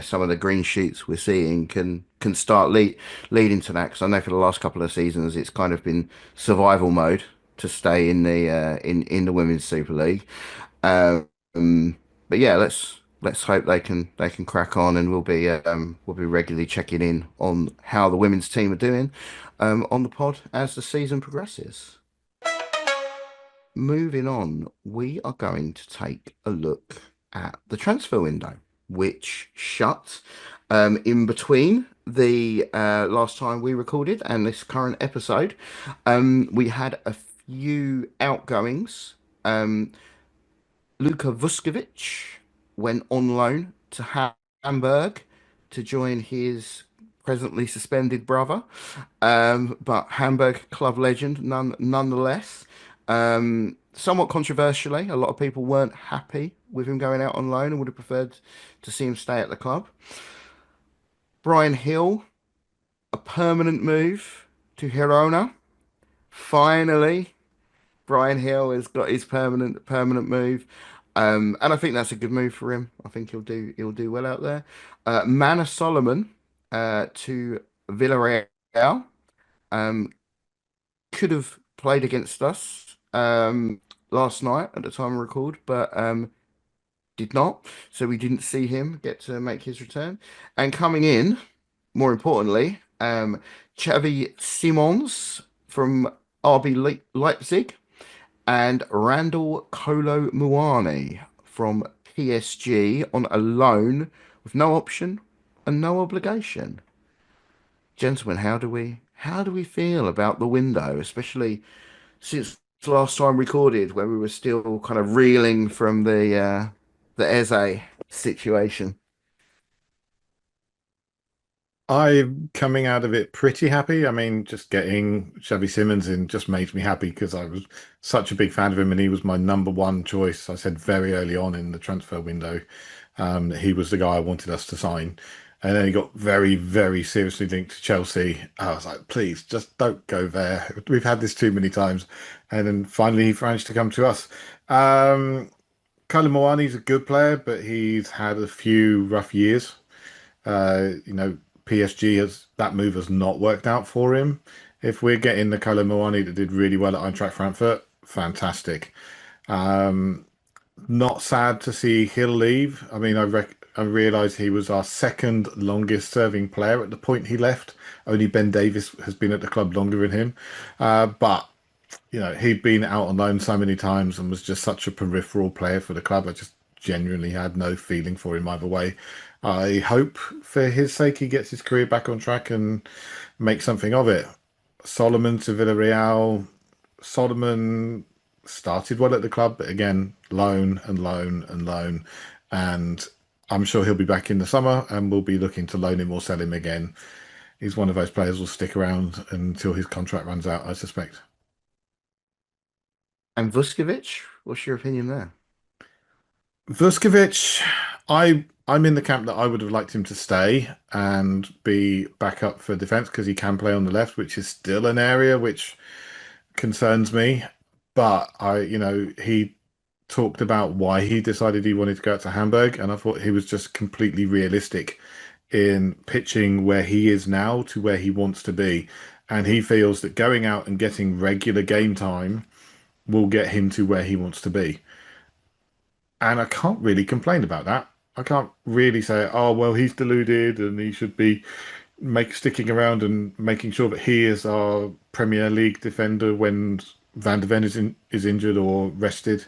some of the green shoots we're seeing can start leading to that. Because I know for the last couple of seasons it's kind of been survival mode to stay in the in the women's Super League. Um, but yeah, let's hope they can crack on, and we'll be regularly checking in on how the women's team are doing on the pod as the season progresses. Moving on, we are going to take a look at the transfer window. which shut in between the last time we recorded and this current episode. We had a few outgoings. Luka Vuskovic went on loan to Hamburg to join his presently suspended brother, but Hamburg club legend nonetheless. Somewhat controversially, a lot of people weren't happy with him going out on loan and would have preferred to see him stay at the club. Brian Hill, a permanent move to Girona. Finally, Brian Hill has got his permanent move. And I think that's a good move for him. I think he'll do well out there. Manor Solomon to Villarreal. Um, could have played against us last night at the time of record, but did not. So we didn't see him get to make his return. And coming in, more importantly, Xavi Simons from RB Leipzig and Randal Kolo Muani from PSG on a loan with no option and no obligation. Gentlemen, how do we feel about the window, especially since the last time recorded, where we were still kind of reeling from the Eze situation? I'm coming out of it pretty happy. I mean, just getting Xavi Simons in just made me happy because I was such a big fan of him and he was my number one choice. I said very early on in the transfer window that he was the guy I wanted us to sign. And then he got very, very seriously linked to Chelsea. I was like, please, just don't go there. We've had this too many times. And then finally he managed to come to us. Kolo Muani's a good player, but he's had a few rough years. PSG that move has not worked out for him. If we're getting the Kolo Muani that did really well at Eintracht Frankfurt, fantastic. Not sad to see Hill leave. I mean, I realised he was our second longest serving player at the point he left. Only Ben Davis has been at the club longer than him. But he'd been out on loan so many times and was just such a peripheral player for the club. I just genuinely had no feeling for him either way. I hope for his sake he gets his career back on track and makes something of it. Solomon to Villarreal. Solomon started well at the club, but again, loan and loan and loan. And I'm sure he'll be back in the summer and we'll be looking to loan him or sell him again. He's one of those players who will stick around until his contract runs out, I suspect. And Vuskovic, what's your opinion there? Vuskovic, I'm in the camp that I would have liked him to stay and be back up for defence because he can play on the left, which is still an area which concerns me. But he talked about why he decided he wanted to go out to Hamburg, and I thought he was just completely realistic in pitching where he is now to where he wants to be. And he feels that going out and getting regular game time will get him to where he wants to be. And I can't really complain about that. I can't really say, oh, well, he's deluded and he should be sticking around and making sure that he is our Premier League defender when Van de Ven is injured or rested.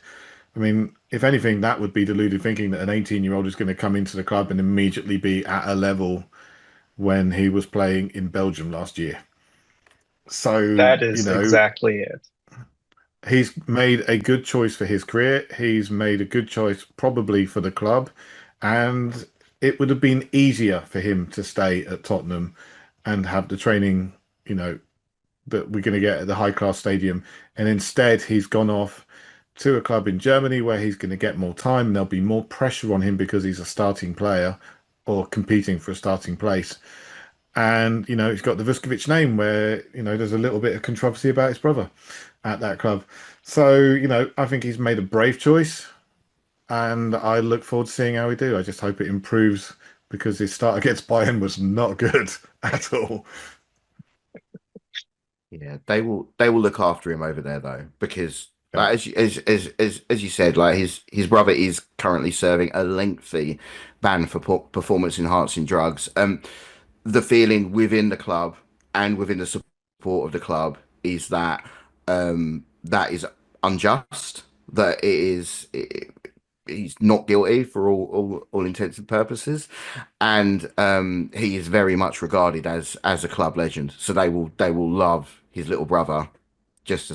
I mean, if anything, that would be deluded thinking that an 18-year-old is going to come into the club and immediately be at a level when he was playing in Belgium last year. So, That is exactly it. he's made a good choice for his career. He's made a good choice probably for the club. And it would have been easier for him to stay at Tottenham and have the training, that we're going to get at the high-class stadium. And instead, he's gone off to a club in Germany where he's going to get more time. There'll be more pressure on him because he's a starting player or competing for a starting place. And, he's got the Vuskovic name where, there's a little bit of controversy about his brother at that club. So, I think he's made a brave choice and I look forward to seeing how we do. I just hope it improves because his start against Bayern was not good at all. Yeah, they will look after him over there though, because like, as you said, like his brother is currently serving a lengthy ban for performance enhancing drugs. The feeling within the club and within the support of the club is that that is unjust. That he's not guilty for all intents and purposes, and he is very much regarded as a club legend. So they will love his little brother just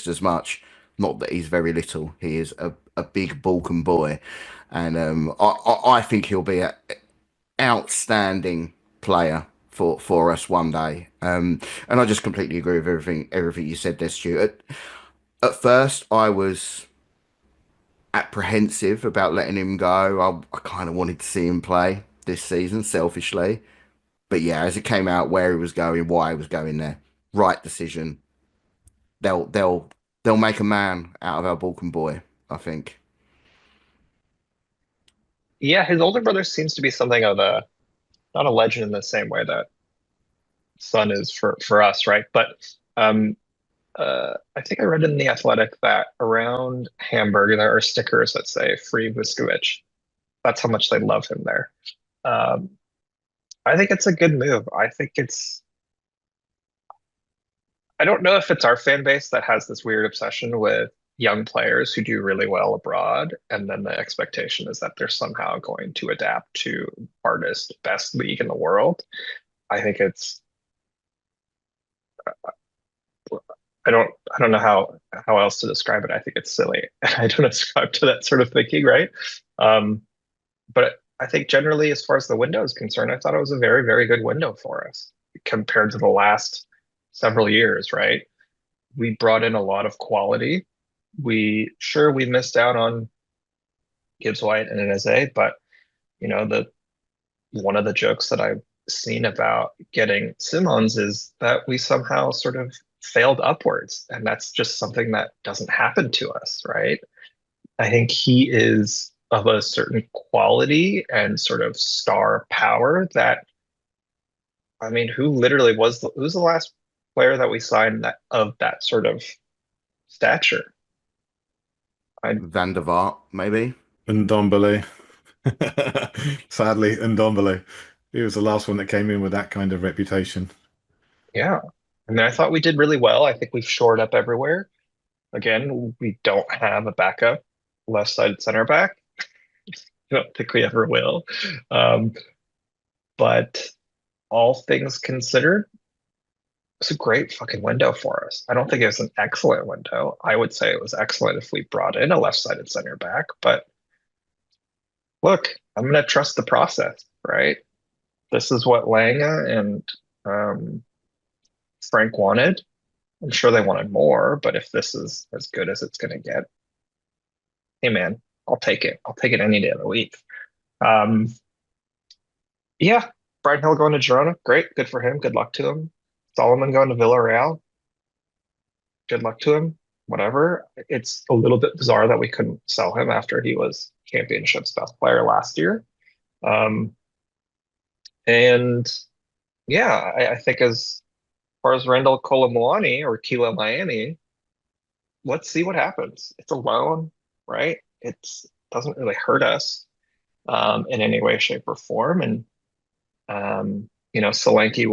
as much. Not that he's very little; he is a big Balkan boy, and I think he'll be an outstanding player for us one day. And I just completely agree with everything you said there, Stuart. At first, I was apprehensive about letting him go. I kind of wanted to see him play this season, selfishly. But yeah, as it came out where he was going, why he was going there, right decision. They'll make a man out of our Balkan boy, I think. Yeah, his older brother seems to be something of a not a legend in the same way that son is for us, right? But um, I think I read in the Athletic that around Hamburg there are stickers that say "Free Vuskovic." That's how much they love him there. Um, I think it's a good move. I think it's. I don't know if it's our fan base that has this weird obsession with young players who do really well abroad, and then the expectation is that they're somehow going to adapt to hardest, best league in the world. I think it's I don't know how else to describe it. I think it's silly. I don't ascribe to that sort of thinking, right? Um, but I think generally, as far as the window is concerned, I thought it was a very, very good window for us compared to the last several years, right? We brought in a lot of quality. We missed out on Gibbs White and Eze, but the one of the jokes that I've seen about getting Simmons is that we somehow sort of failed upwards, and that's just something that doesn't happen to us, right? I think he is of a certain quality and sort of star power that I mean, who's the last player that we signed that of that sort of stature? I Van der Vaart, maybe. And Ndombele. Sadly, and Ndombele. He was the last one that came in with that kind of reputation. Yeah. I mean, I thought we did really well. I think we've shored up everywhere. Again, we don't have a backup left-sided center back. I don't think we ever will. Um, but all things considered, it's a great fucking window for us. I don't think it was an excellent window. I would say it was excellent if we brought in a left-sided center back. But look, I'm going to trust the process, right? This is what Langa and Frank wanted. I'm sure they wanted more, but if this is as good as it's going to get, hey man, I'll take it. I'll take it any day of the week. Um, yeah, Brian Hill going to Girona, great, good for him. Good luck to him. Solomon going to Villarreal, good luck to him. Whatever. It's a little bit bizarre that we couldn't sell him after he was Championship's best player last year. Um, and yeah, I think as far as Randal Kolo Muani or Kilo Miami, let's see what happens. It's a loan, right? It doesn't really hurt us in any way, shape, or form. And Solanke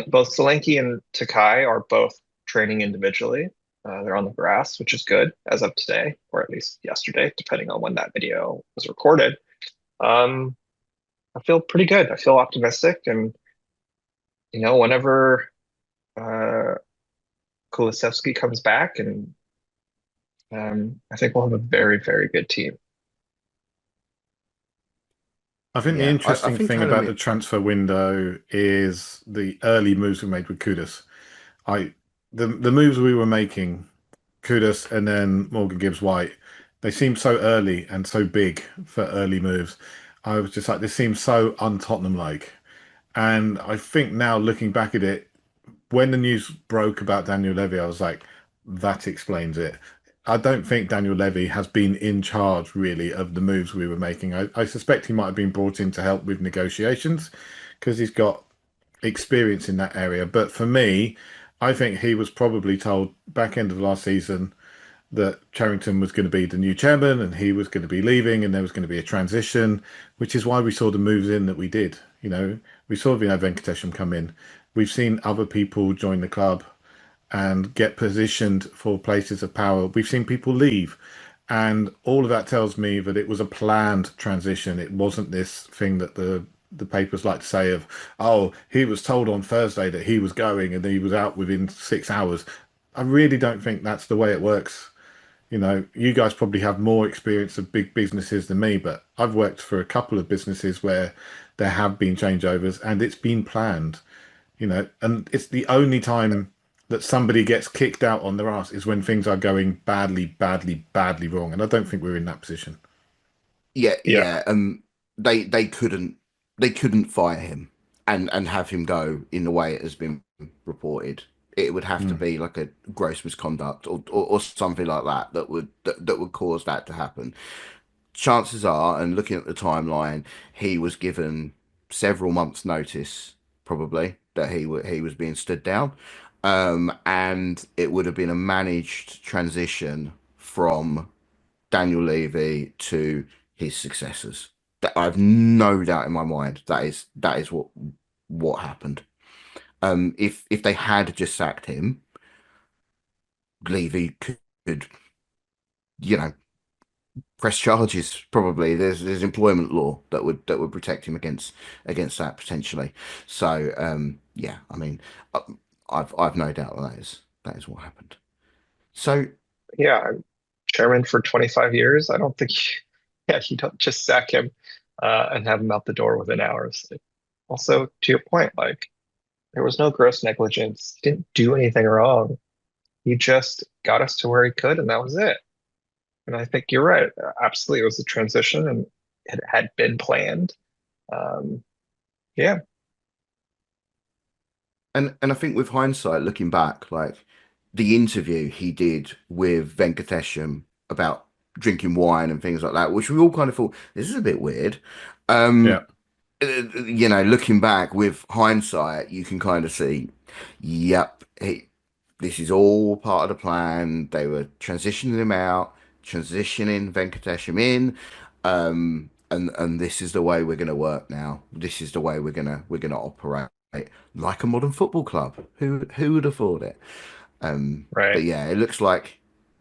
both Solanke and Takai are both training individually. They're on the grass, which is good as of today, or at least yesterday, depending on when that video was recorded. I feel pretty good. I feel optimistic, and whenever Kulusevski comes back, and I think we'll have a very, very good team. I think the Yeah, I interesting think thing having about the it. transfer window is the early moves we made with Kudus. I the moves we were making, Kudus and then Morgan Gibbs White, they seemed so early and so big for early moves. I was just like, this seems so un-Tottenham like. And I think now looking back at it, when the news broke about Daniel Levy, I was like, that explains it. I don't think Daniel Levy has been in charge really of the moves we were making. I suspect he might have been brought in to help with negotiations because he's got experience in that area. But for me, I think he was probably told back end of last season that Charrington was going to be the new chairman and he was going to be leaving and there was going to be a transition, which is why we saw the moves in that we did. We saw Vinay Venkatesham come in. We've seen other people join the club and get positioned for places of power. We've seen people leave. And all of that tells me that it was a planned transition. It wasn't this thing that the papers like to say of, oh, he was told on Thursday that he was going and he was out within 6 hours. I really don't think that's the way it works. You know, you guys probably have more experience of big businesses than me, but I've worked for a couple of businesses where there have been changeovers and it's been planned, you know, and it's the only time that somebody gets kicked out on their ass is when things are going badly, badly, badly wrong. And I don't think we're in that position. Yeah, Yeah. yeah. They couldn't fire him and have him go in the way it has been reported. It would have to Mm. be like a gross misconduct or something like that that would cause that to happen. Chances are, and looking at the timeline, he was given several months' notice, probably that he was being stood down, and it would have been a managed transition from Daniel Levy to his successors. That I have no doubt in my mind that is what happened. If they had just sacked him, Levy could, you know, press charges. Probably there's employment law that would protect him against that potentially. So yeah, I mean, uh, I've no doubt that is what happened. So Yeah. I'm chairman for 25 years. I don't think, yeah, you don't just sack him and have him out the door within hours. Also, to your point, like there was no gross negligence. He didn't do anything wrong. He just got us to where he could, and that was it. And I think you're right. Absolutely, it was a transition, and it had been planned. Um, yeah, and I think with hindsight, looking back, like the interview he did with Venkatesham about drinking wine and things like that, which we all kind of thought this is a bit weird. Um, Yeah. looking back with hindsight, you can kind of see, yep, this is all part of the plan. They were transitioning him out, transitioning Venkatesham in, and this is the way we're going to work now. This is the way we're gonna operate like a modern football club. Who would have thought it? But right. yeah, it looks like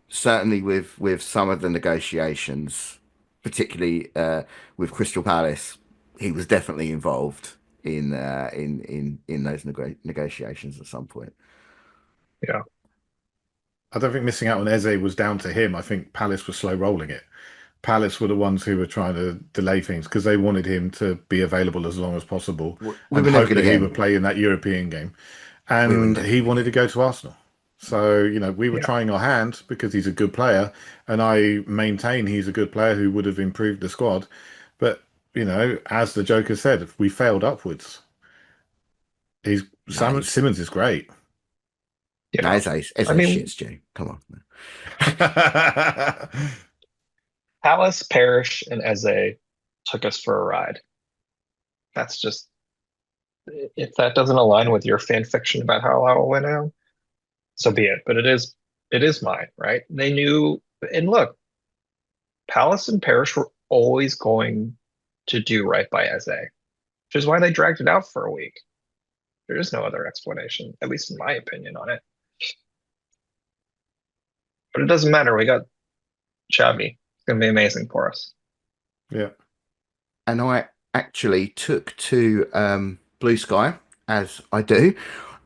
certainly with some of the negotiations, particularly with Crystal Palace, he was definitely involved in those negotiations at some point. Yeah, I don't think missing out on Eze was down to him. I think Palace were slow rolling it. Palace were the ones who were trying to delay things because they wanted him to be available as long as possible We and were never hope going to that get he him. would play in that European game. We were And never he going to wanted get to him. go to Arsenal. So, you know, we were yeah, trying our hand because he's a good player, and I maintain he's a good player who would have improved the squad. But, you know, as the Joker said, we failed upwards. He's Simon Nice. Simmons is great. No, yeah. it's I a shit, mean, Stu. Come on. Palace, Parish, and Eze took us for a ride. That's just if that doesn't align with your fan fiction about how it went out, so be it. But it is mine, right? They knew, and look, Palace and Parish were always going to do right by Eze, which is why they dragged it out for a week. There is no other explanation, at least in my opinion, on it. But it doesn't matter. We got Xavi. It's going to be amazing for us. Yeah. And I actually took to BlueSky, as I do,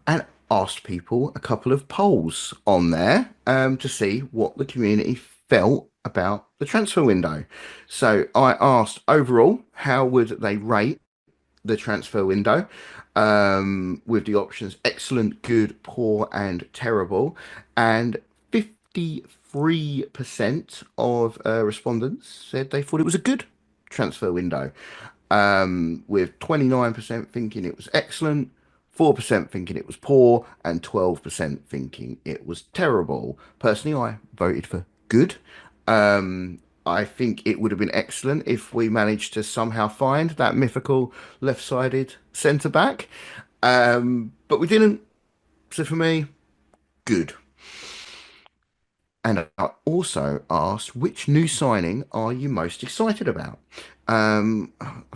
and asked people a couple of polls on there to see what the community felt about the transfer window. So I asked overall, how would they rate the transfer window with the options excellent, good, poor, and terrible. And 53% of respondents said they thought it was a good transfer window, with 29% thinking it was excellent, 4% thinking it was poor, and 12% thinking it was terrible. Personally, I voted for good. I think it would have been excellent if we managed to somehow find that mythical left-sided centre back, but we didn't. So for me, good. And I also asked, which new signing are you most excited about? I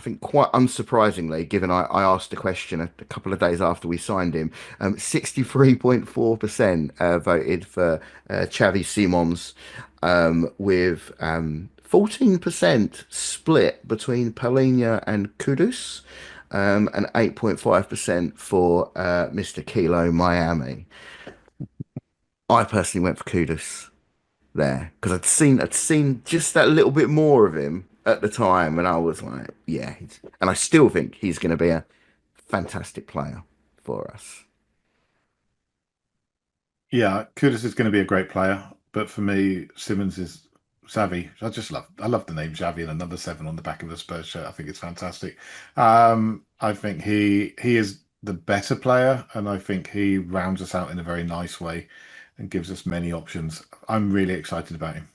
think quite unsurprisingly, given I asked the question a couple of days after we signed him, 63.4% voted for Xavi Simons. with 14% split between Palinha and Kudus, and 8.5% for Mr. Kilo Miami. I personally went for Kudus there because I'd seen just that little bit more of him at the time, and I was like, yeah, and I still think he's going to be a fantastic player for us. Yeah, Kudus is going to be a great player, but for me, Simmons is Xavi. I love the name Xavi and another seven on the back of the Spurs shirt. I think it's fantastic. I think he is the better player, and I think he rounds us out in a very nice way and gives us many options. I'm really excited about him.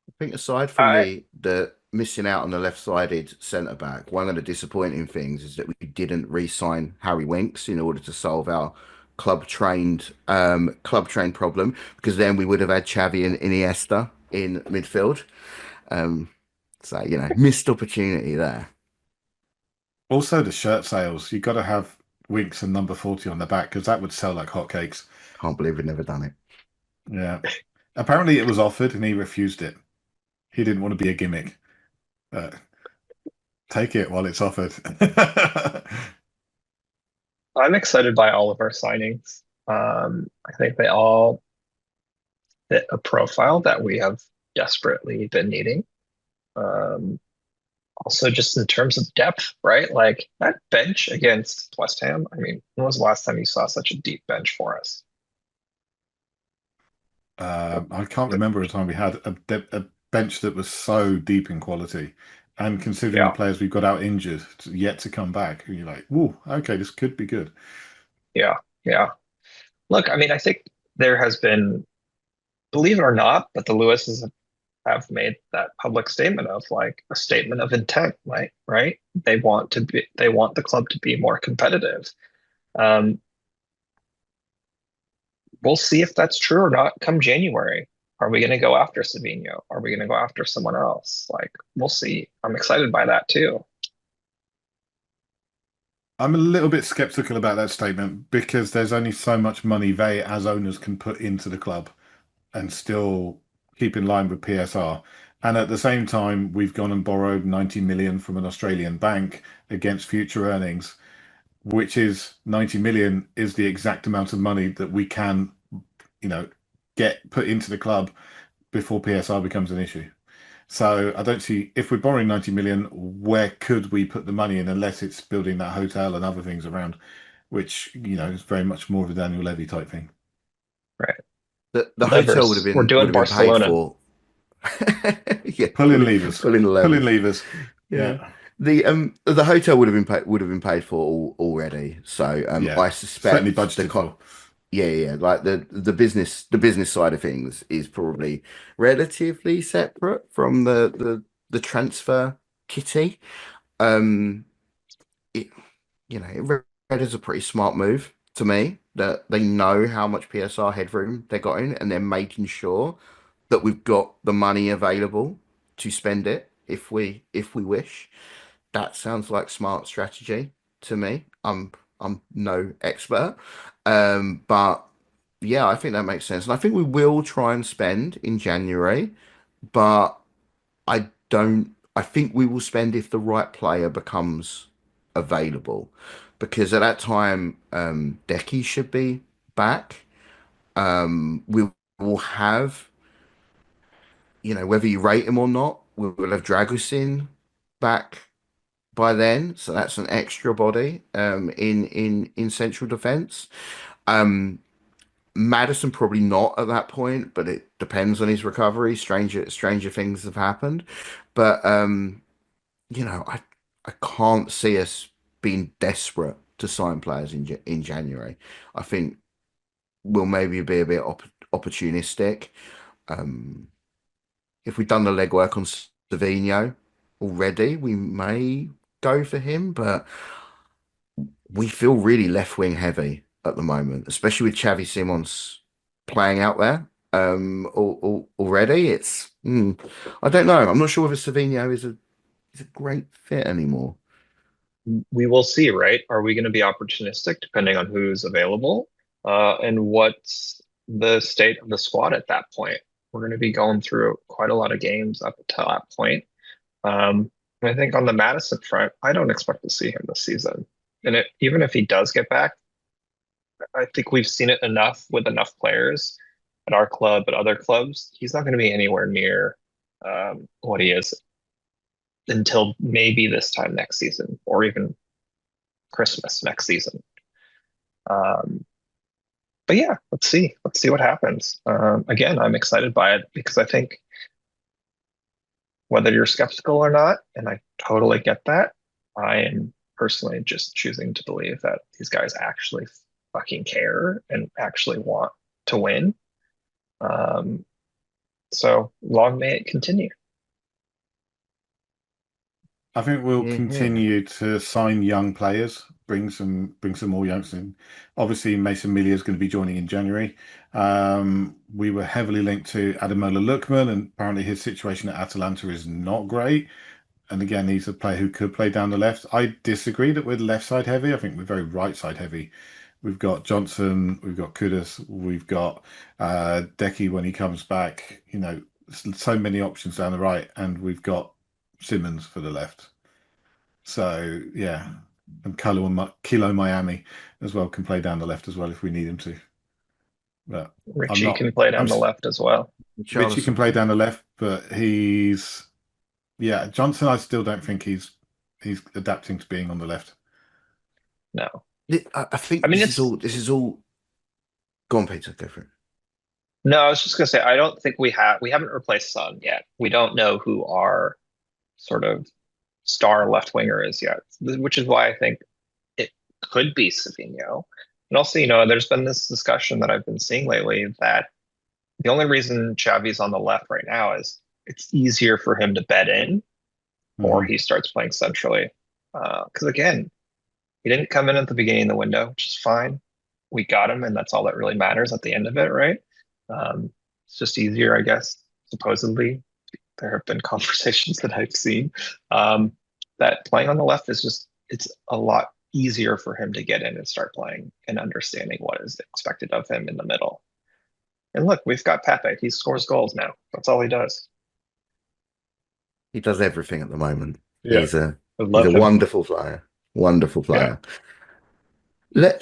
I think aside from I the missing out on the left-sided centre back, one of the disappointing things is that we didn't re-sign Harry Winks in order to solve our club trained problem, because then we would have had Xavi and Iniesta in midfield. Um, so missed opportunity there. Also, the shirt sales. You got to have Winks and number 40 on the back because that would sell like hotcakes. Can't believe we've never done it. Yeah. Apparently, it was offered and he refused it. He didn't want to be a gimmick. Uh, take it while it's offered. I'm excited by all of our signings. I think they all fit a profile that we have desperately been needing. Um, Also, just in terms of depth, right? Like that bench against West Ham. I mean, when was the last time you saw such a deep bench for us? I can't remember a time we had a bench that was so deep in quality. And considering the Yeah, players we've got out injured, yet to come back, you're like, whoa, okay, this could be good. yeah, yeah. Look, I mean, I think there has been, believe it or not, but the Lewises have made that public statement of like a statement of intent, right? Right? They want the club to be more competitive. Um, we'll see if that's true or not come January. Are we going to go after Savino? Are we going to go after someone else? Like, we'll see. I'm excited by that too. I'm a little bit skeptical about that statement because there's only so much money they, as owners, can put into the club and still keep in line with PSR. And at the same time, we've gone and borrowed 90 million from an Australian bank against future earnings, which is 90 million is the exact amount of money that we can, you know, get put into the club before PSR becomes an issue. So I don't see if we're borrowing 90 million, where could we put the money in unless it's building that hotel and other things around, which, is very much more of a Daniel Levy type thing. Right. The hotel would have Livers. We're been doing paid Barcelona. for. Yeah, Pulling levers, pulling the pulling levers. levers. Yeah. Yeah, The hotel would have been paid for already. So yeah. I Certainly suspect budgeted for. yeah, like the business side of things is probably relatively separate from the transfer kitty. Um, it it read as a pretty smart move to me that they know how much PSR headroom they got in, and they're making sure that we've got the money available to spend it if we wish. That sounds like smart strategy to me. I'm no expert, but yeah, I think that makes sense, and I think we will try and spend in January, but I don't. I think we will spend if the right player becomes available, because at that time, Decky should be back. We will have, whether you rate him or not, we will have Dragusin back by then, so that's an extra body in central defence. Um, Madison probably not at that point, but it depends on his recovery. Stranger things have happened, but I can't see us being desperate to sign players in January. I think we'll maybe be a bit opportunistic. Um, if we've done the legwork on Savino already, we may go for him, but we feel really left wing heavy at the moment, especially with Xavi Simons playing out there already. I don't know. I'm not sure whether Savino is a great fit anymore. We will see, right? Are we going to be opportunistic depending on who's available? And what's the state of the squad at that point? we're going to be going through quite a lot of games up until that point. And I think on the Madison front, I don't expect to see him this season. And even if he does get back, I think we've seen it enough with enough players at our club, at other clubs. He's not going to be anywhere near what he is until maybe this time next season, or even Christmas next season. But yeah, let's see. Let's see what happens. Again, I'm excited by it because I think whether you're skeptical or not, and I totally get that, I am personally just choosing to believe that these guys actually fucking care and actually want to win. So long may it continue. I think we'll continue to sign young players, bring some more youngsters in. Obviously, Mason Melia is going to be joining in January. We were heavily linked to Ademola Lookman, and apparently his situation at Atalanta is not great. And again, he's a player who could play down the left. I disagree that we're left side heavy. I think we're very right side heavy. We've got Johnson, we've got Kudus, we've got Decky when he comes back. You know, so many options down the right, and we've got Simmons for the left. So yeah, and Kilo Miami as well can play down the left as well if we need him to. But Richie can play down the left as well. Richie can play down the left, but Johnson. I still don't think he's adapting to being on the left. No, I think this is all. Go on, Peter. Go for it. No, I was just gonna say I don't think we haven't replaced Son yet. We don't know who our sort of star left winger is yet, which is why I think it could be Savinho. And also, there's been this discussion that I've been seeing lately that the only reason Xavi's on the left right now is it's easier for him to bed in, or he starts playing centrally. Because again, he didn't come in at the beginning of the window, which is fine. We got him, and that's all that really matters at the end of it, right? It's just easier, I guess, supposedly. There have been conversations that I've seen that playing on the left it's a lot easier for him to get in and start playing and understanding what is expected of him in the middle. And look, we've got Pepe. He scores goals now. That's all he does. He does everything at the moment. Yeah. He's a wonderful player. Wonderful player. Yeah.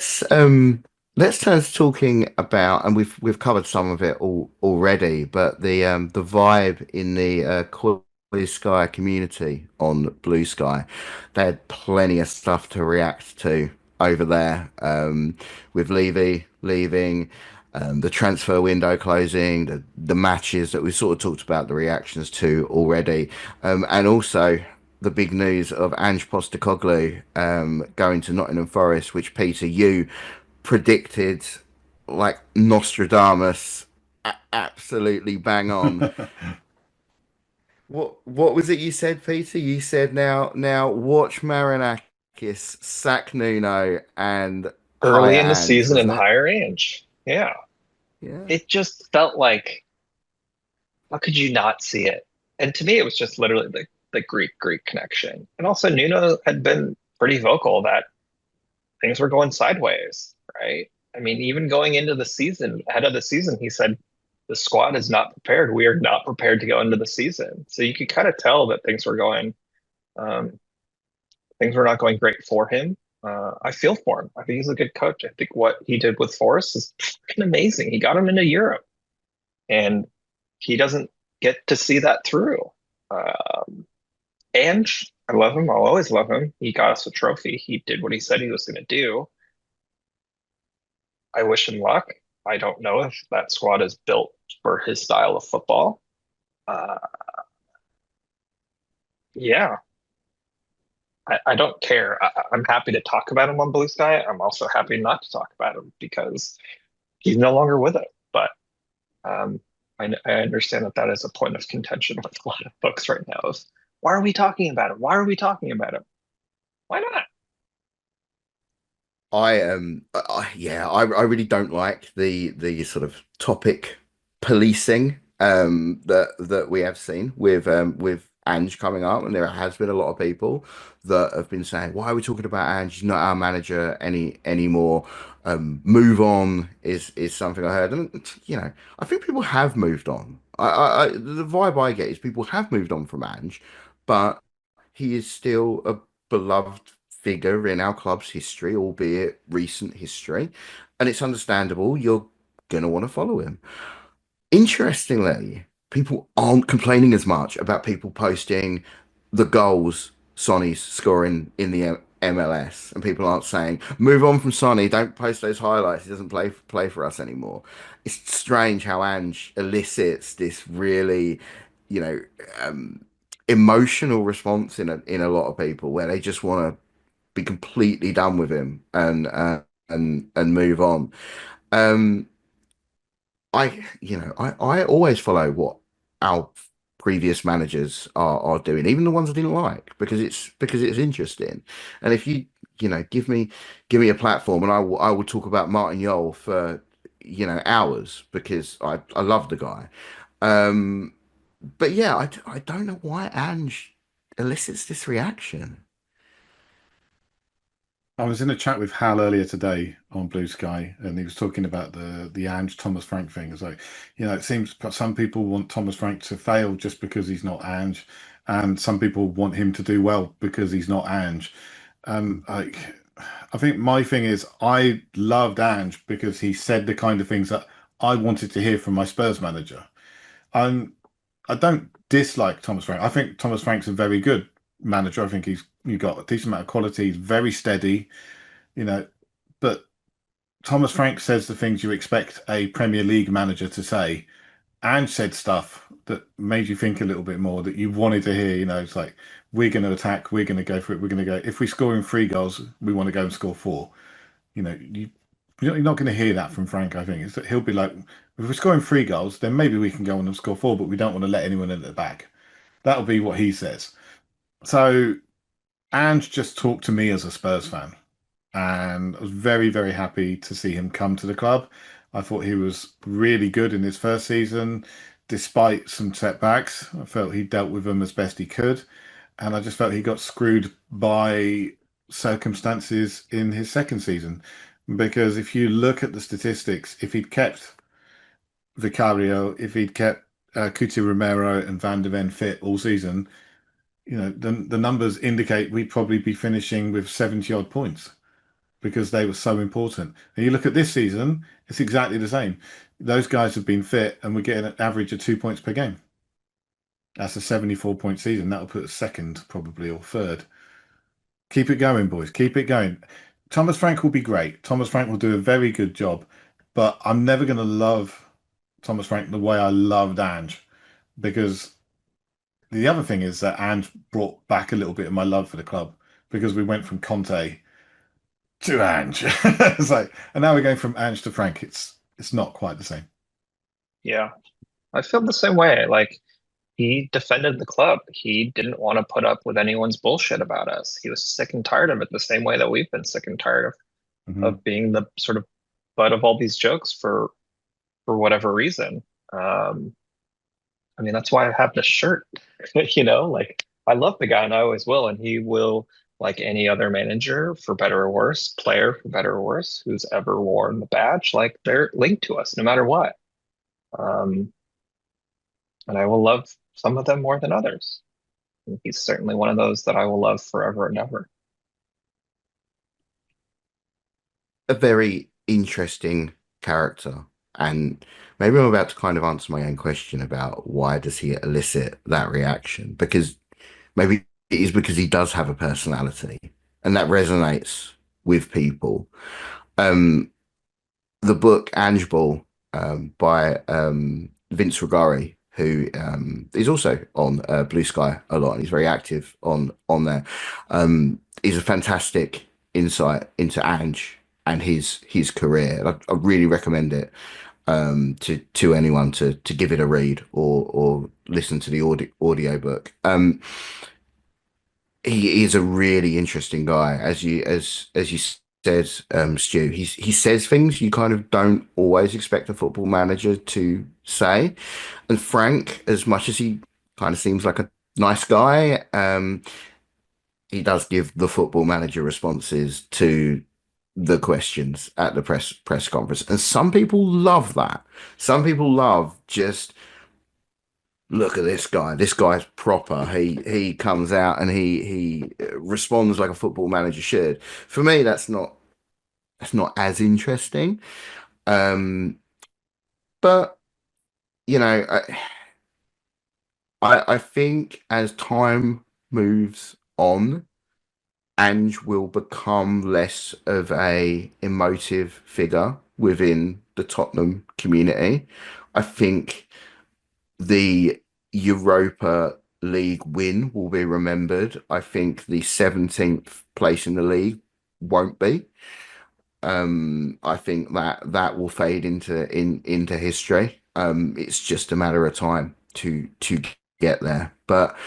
Let's turn to talking about, and we've covered some of it already, but the vibe in the BlueSky community on BlueSky. They had plenty of stuff to react to over there, with Levy leaving, the transfer window closing, the matches that we sort of talked about, the reactions to already, and also the big news of Ange Postecoglou going to Nottingham Forest, which, Peter, you predicted like Nostradamus, absolutely bang on. What was it you said, Peter? You said now watch Marinakis sack Nuno and early in the season and hire Ange. Yeah. It just felt like, how could you not see it? And to me, it was just literally the Greek connection. And also, Nuno had been pretty vocal that things were going sideways, right? I mean, even going into the season, ahead of the season, he said, the squad is not prepared. We are not prepared to go into the season. So you could kind of tell that things were not going great for him. I feel for him. I think he's a good coach. I think what he did with Forest is fucking amazing. He got him into Europe, and he doesn't get to see that through. Ange, I love him. I'll always love him. He got us a trophy. He did what he said he was going to do. I wish him luck. I don't know if that squad is built for his style of football. I don't care. I'm happy to talk about him on BlueSky. I'm also happy not to talk about him because he's no longer with it. But I understand that is a point of contention with a lot of folks right now. Of why are we talking about him? Why are we talking about him? Why not? I really don't like the sort of topic policing that we have seen with Ange coming up, and there has been a lot of people that have been saying, why are we talking about Ange? He's not our manager anymore. Move on is something I heard, and I think people have moved on. The vibe I get is people have moved on from Ange, but he is still a beloved figure in our club's history, albeit recent history, and it's understandable. You're gonna want to follow him. Interestingly, people aren't complaining as much about people posting the goals Sonny's scoring in the MLS, and people aren't saying, "Move on from Sonny, don't post those highlights. He doesn't play for us anymore." It's strange how Ange elicits this really, you know, um, emotional response in a lot of people where they just want to be completely done with him and move on. Um, I always follow what our previous managers are doing, even the ones I didn't like, because it's interesting. And if give me a platform, and I will talk about Martin Jol for hours because I love the guy. Um, but yeah, I don't know why Ange elicits this reaction. I was in a chat with Hal earlier today on Blue Sky, and he was talking about the Ange Thomas Frank thing. It's like, it seems some people want Thomas Frank to fail just because he's not Ange, and some people want him to do well because he's not Ange. And I think my thing is, I loved Ange because he said the kind of things that I wanted to hear from my Spurs manager. I'm I don't dislike Thomas Frank. I think Thomas Frank's a very good manager. I think he's got a decent amount of quality. He's very steady, you know. But Thomas Frank says the things you expect a Premier League manager to say, and said stuff that made you think a little bit more that you wanted to hear. It's like we're going to attack, we're going to go for it, we're going to go. If we score in 3 goals, we want to go and score 4. You're not going to hear that from Frank. I think he'll be like, if we're scoring 3 goals, then maybe we can go on and score 4, but we don't want to let anyone in at the back. That'll be what he says. So Ange just talked to me as a Spurs fan, and I was very, very happy to see him come to the club. I thought he was really good in his first season, despite some setbacks. I felt he dealt with them as best he could, and I just felt he got screwed by circumstances in his second season. Because if you look at the statistics, if he'd kept Vicario, if he'd kept Cuti Romero and Van de Ven fit all season, the numbers indicate we'd probably be finishing with 70 odd points because they were so important. And you look at this season, it's exactly the same. Those guys have been fit and we're getting an average of 2 points per game. That's a 74-point season. That'll put us second, probably, or third. Keep it going, boys. Keep it going. Thomas Frank will be great. Thomas Frank will do a very good job, but I'm never going to love Thomas Frank the way I loved Ange because the other thing is that Ange brought back a little bit of my love for the club because we went from Conte to Ange. It's like, and now we're going from Ange to Frank. It's not quite the same. Yeah, I feel the same way. Like he defended the club. He didn't want to put up with anyone's bullshit about us. He was sick and tired of it the same way that we've been sick and tired Mhm. of being the sort of butt of all these jokes for whatever reason. Um, I mean, that's why I have this shirt. Like I love the guy and I always will, and he will, like any other manager, for better or worse, player for better or worse, who's ever worn the badge, like they're linked to us no matter what. Um, and I will love some of them more than others. And he's certainly one of those that I will love forever and ever. A very interesting character. And maybe I'm about to kind of answer my own question about why does he elicit that reaction? Because maybe it is because he does have a personality and that resonates with people. Um, the book Ange Ball by Vince Rugari, who is also on Blue Sky a lot, and he's very active on there. Is a fantastic insight into Ange and his career. I really recommend it to anyone to give it a read or listen to the audio book. He is a really interesting guy, as you said, Stu. He says things you kind of don't always expect a football manager to say. And Frank, as much as he kind of seems like a nice guy, he does give the football manager responses to the questions at the press conference, and some people love that. Some people love just look at this guy. This guy's proper. He comes out and he responds like a football manager should. For me, that's not as interesting. Um, but you know, I think as time moves on, Ange will become less of a emotive figure within the Tottenham community. I think the Europa League win will be remembered. I think the 17th place in the league won't be. I think that will fade into history. It's just a matter of time to get there. But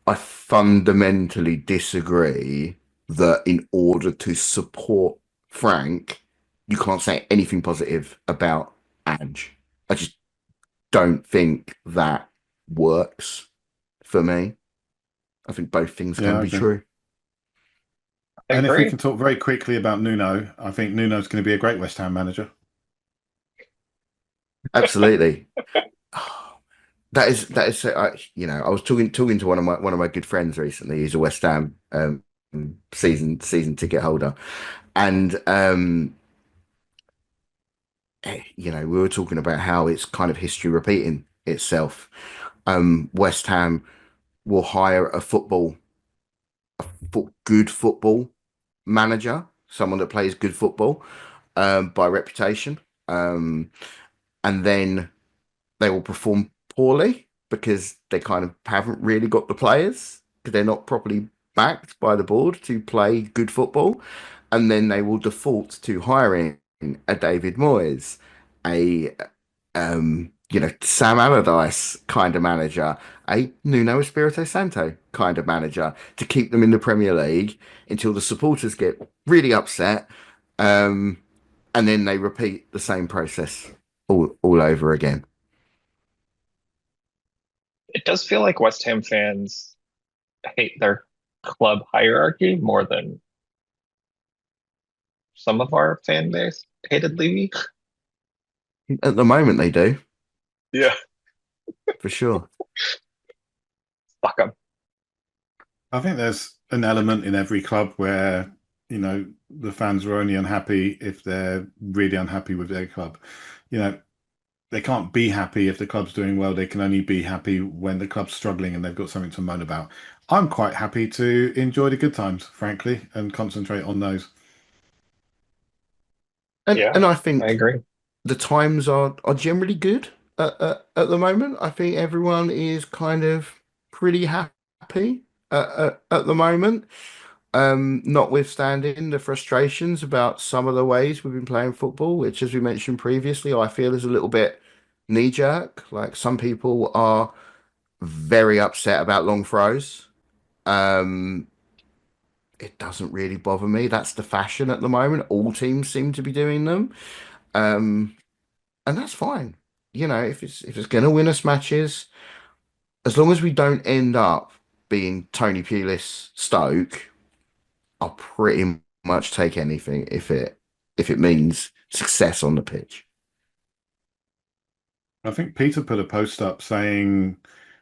I fundamentally disagree that in order to support Frank, you can't say anything positive about Ange. I just don't think that works for me. I think both things Yeah, can I be agree. true. I And if we agree. can talk very quickly about Nuno, I think Nuno's going to be a great West Ham manager. Absolutely. That is I was talking to one of my good friends recently. He's a West Ham season ticket holder, and we were talking about how it's kind of history repeating itself. West Ham will hire good football manager, someone that plays good football by reputation, and then they will perform poorly because they kind of haven't really got the players because they're not properly backed by the board to play good football, and then they will default to hiring a David Moyes, a Sam Allardyce kind of manager, a Nuno Espirito Santo kind of manager to keep them in the Premier League until the supporters get really upset, um, and then they repeat the same process all over again. It does feel like West Ham fans hate their club hierarchy more than some of our fan base hated Levy. At the moment, they do Yeah. for sure. Fuck them. I think there's an element in every club where, the fans are only unhappy if they're really unhappy with their club. You know, they can't be happy if the club's doing well. They can only be happy when the club's struggling and they've got something to moan about. I'm quite happy to enjoy the good times, frankly, and concentrate on those. And Yeah, and I I think agree. the times are generally good at the moment. I think everyone is kind of pretty happy at the moment. Notwithstanding the frustrations about some of the ways we've been playing football, which, as we mentioned previously, I feel is a little bit knee jerk. Like some people are very upset about long throws. Um, it doesn't really bother me. That's the fashion at the moment. All teams seem to be doing them. Um, and that's fine. If it's gonna win us matches, as long as we don't end up being Tony Pulis Stoke, I'll pretty much take anything if it means success on the pitch. I think Peter put a post up saying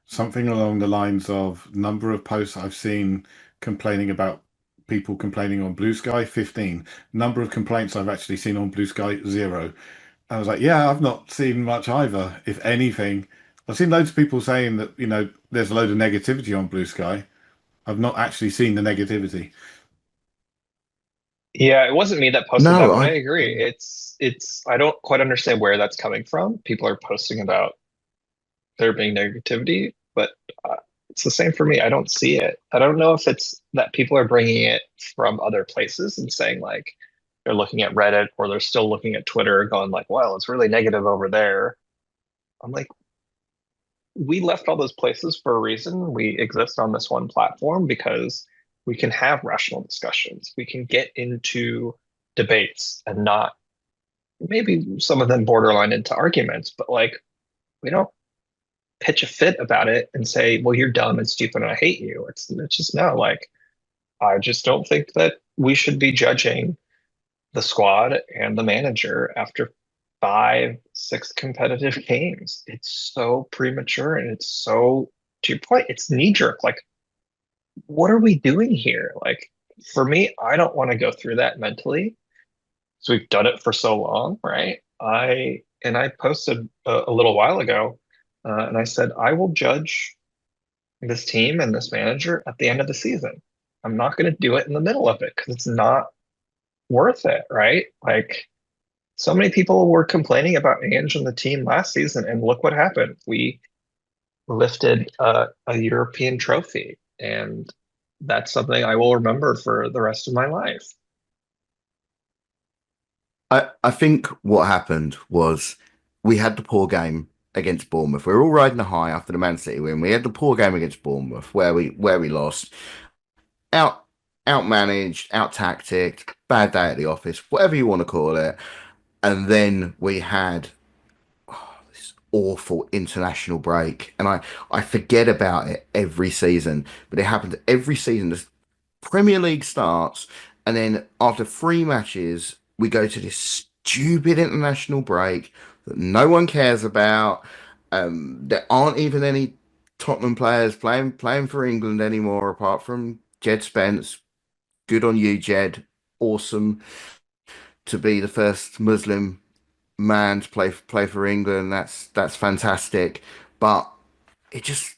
something along the lines of number of posts I've seen complaining about people complaining on Blue Sky, 15. Number of complaints I've actually seen on Blue Sky, 0. I was like, yeah, I've not seen much either, if anything. I've seen loads of people saying that, there's a load of negativity on Blue Sky. I've not actually seen the negativity. Yeah, it wasn't me that posted that, No, but I I agree. It's I don't quite understand where that's coming from. People are posting about there being negativity, but it's the same for me. I don't see it. I don't know if it's that people are bringing it from other places and saying like they're looking at Reddit or they're still looking at Twitter going like, well, it's really negative over there. I'm like, we left all those places for a reason. We exist on this one platform because we can have rational discussions. We can get into debates and not maybe some of them borderline into arguments, but like we don't pitch a fit about it and say, well, you're dumb and stupid and I hate you. It's just no, like I just don't think that we should be judging the squad and the manager after 5, 6 competitive games. It's so premature and it's so, to your point, it's knee jerk. Like, what are we doing here? Like, for me, I don't want to go through that mentally. So we've done it for so long, right? I posted a little while ago, and I said I will judge this team and this manager at the end of the season. I'm not going to do it in the middle of it because it's not worth it, right? Like, so many people were complaining about Ange and the team last season, and look what happened. We lifted a European trophy, and that's something I will remember for the rest of my life. I think what happened was we had the poor game against Bournemouth. We were all riding the high after the Man City win. We had the poor game against Bournemouth where we lost. Out outmanaged, out tacticked, bad day at the office, whatever you want to call it. And then we had this awful international break. And I forget about it every season, but it happens every season. The Premier League starts, and then after 3 matches, we go to this stupid international break that no one cares about. There aren't even any Tottenham players playing for England anymore, apart from Jed Spence. Good on you, Jed. Awesome to be the first Muslim man to play for England. That's fantastic. But it just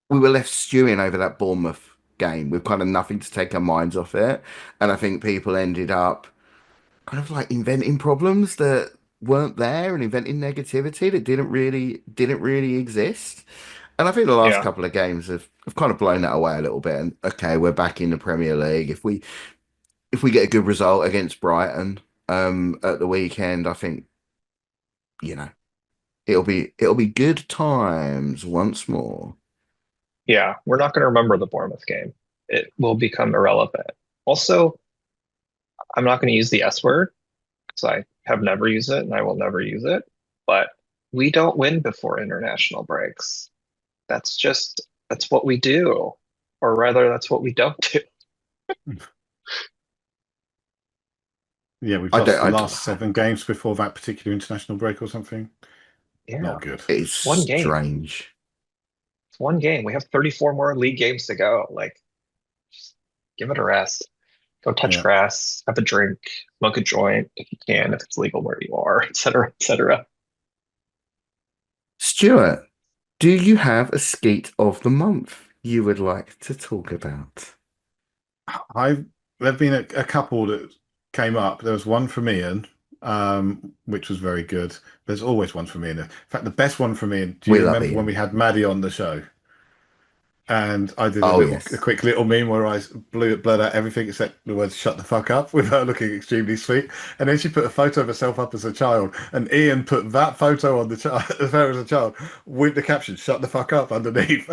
we were left stewing over that Bournemouth game with kind of nothing to take our minds off it. And I think people ended up kind of like inventing problems that weren't there and inventing negativity that didn't really exist. And I think the last Yeah. couple of games have kind of blown that away a little bit. And okay, we're back in the Premier League. If we get a good result against Brighton at the weekend, I think, you know, it'll be good times once more. Yeah, we're not going to remember the Bournemouth game. It will become irrelevant. Also, I'm not going to use the S word because I have never used it and I will never use it. But we don't win before international breaks. That's what we do, or rather, that's what we don't do. Yeah, we've I lost don't the I last 7 games before that particular international break or something. Yeah, Not good. It's one game. strange. It's one game. We have 34 more league games to go. Like, just give it a rest. Go touch Yeah. grass, have a drink, smoke a joint if you can, if it's legal where you are, et cetera, et cetera. Stuart, do you have a Skeet of the month you would like to talk about? I there've been a couple that came up. There was one from Ian, which was very good. There's always one from Ian. In fact, the best one from Ian. Do We you love remember when we Ian. had Maddie on the show? And I did Oh a yes. quick little meme where I blurred out everything except the words "shut the fuck up" with her looking extremely sweet. And then she put a photo of herself up as a child, and Ian put that photo on the child of her as a child with the caption "shut the fuck up" underneath.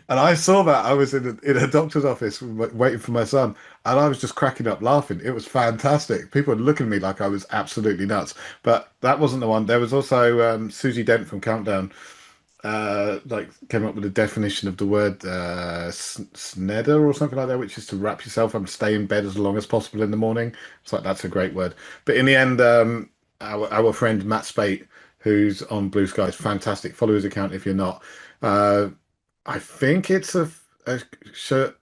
And I saw that. I was in a doctor's office waiting for my son, and I was just cracking up laughing. It was fantastic. People were looking at me like I was absolutely nuts. But that wasn't the one. There was also Susie Dent from Countdown like came up with a definition of the word snedder or something like that, which is to wrap yourself up and stay in bed as long as possible in the morning. It's like that's a great word. But in the end, our friend Matt Spate, who's on BlueSky, is fantastic. Follow his account if you're not. Uh, I think it's a shirt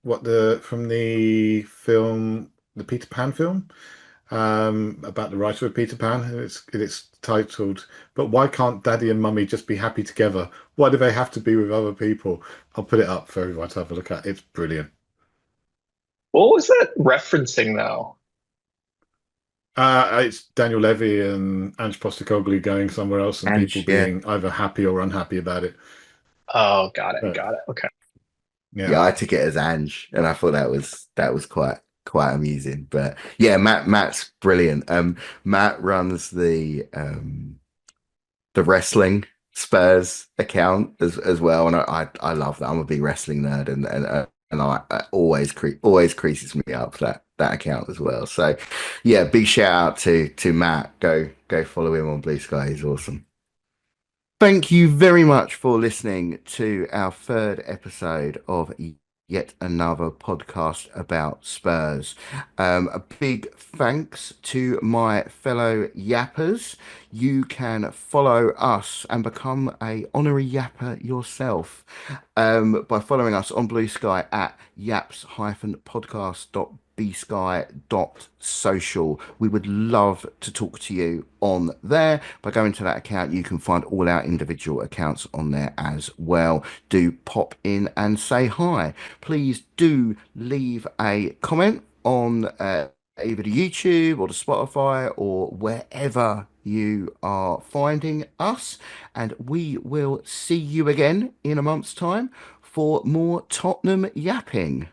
what the from the film, the Peter Pan film, about the writer of Peter Pan. And it's titled, "But why can't Daddy and Mummy just be happy together? Why do they have to be with other people?" I'll put it up for everyone to have a look at. It's brilliant. What was that referencing though? It's Daniel Levy and Ange Postecoglou going somewhere else and people Ange, yeah. being either happy or unhappy about it. Oh, got it, But got it. Okay. yeah, Yeah, I took it as Ange, and I thought that was quite amusing. But yeah, Matt's brilliant. Matt runs the wrestling Spurs account as well, and I love that. I'm a big wrestling nerd, and I always creases me up that account as well. So yeah, big shout out to Matt. Go follow him on Blue Sky. He's awesome. Thank you very much for listening to our third episode of yet another podcast about Spurs. A big thanks to my fellow yappers. You can follow us and become a honorary yapper yourself by following us on BlueSky at yaps-podcast.bsky.social. We would love to talk to you on there. By going to that account, you can find all our individual accounts on there as well. Do pop in and say hi. Please do leave a comment on either the YouTube or the Spotify or wherever you are finding us. And we will see you again in a month's time for more Tottenham yapping.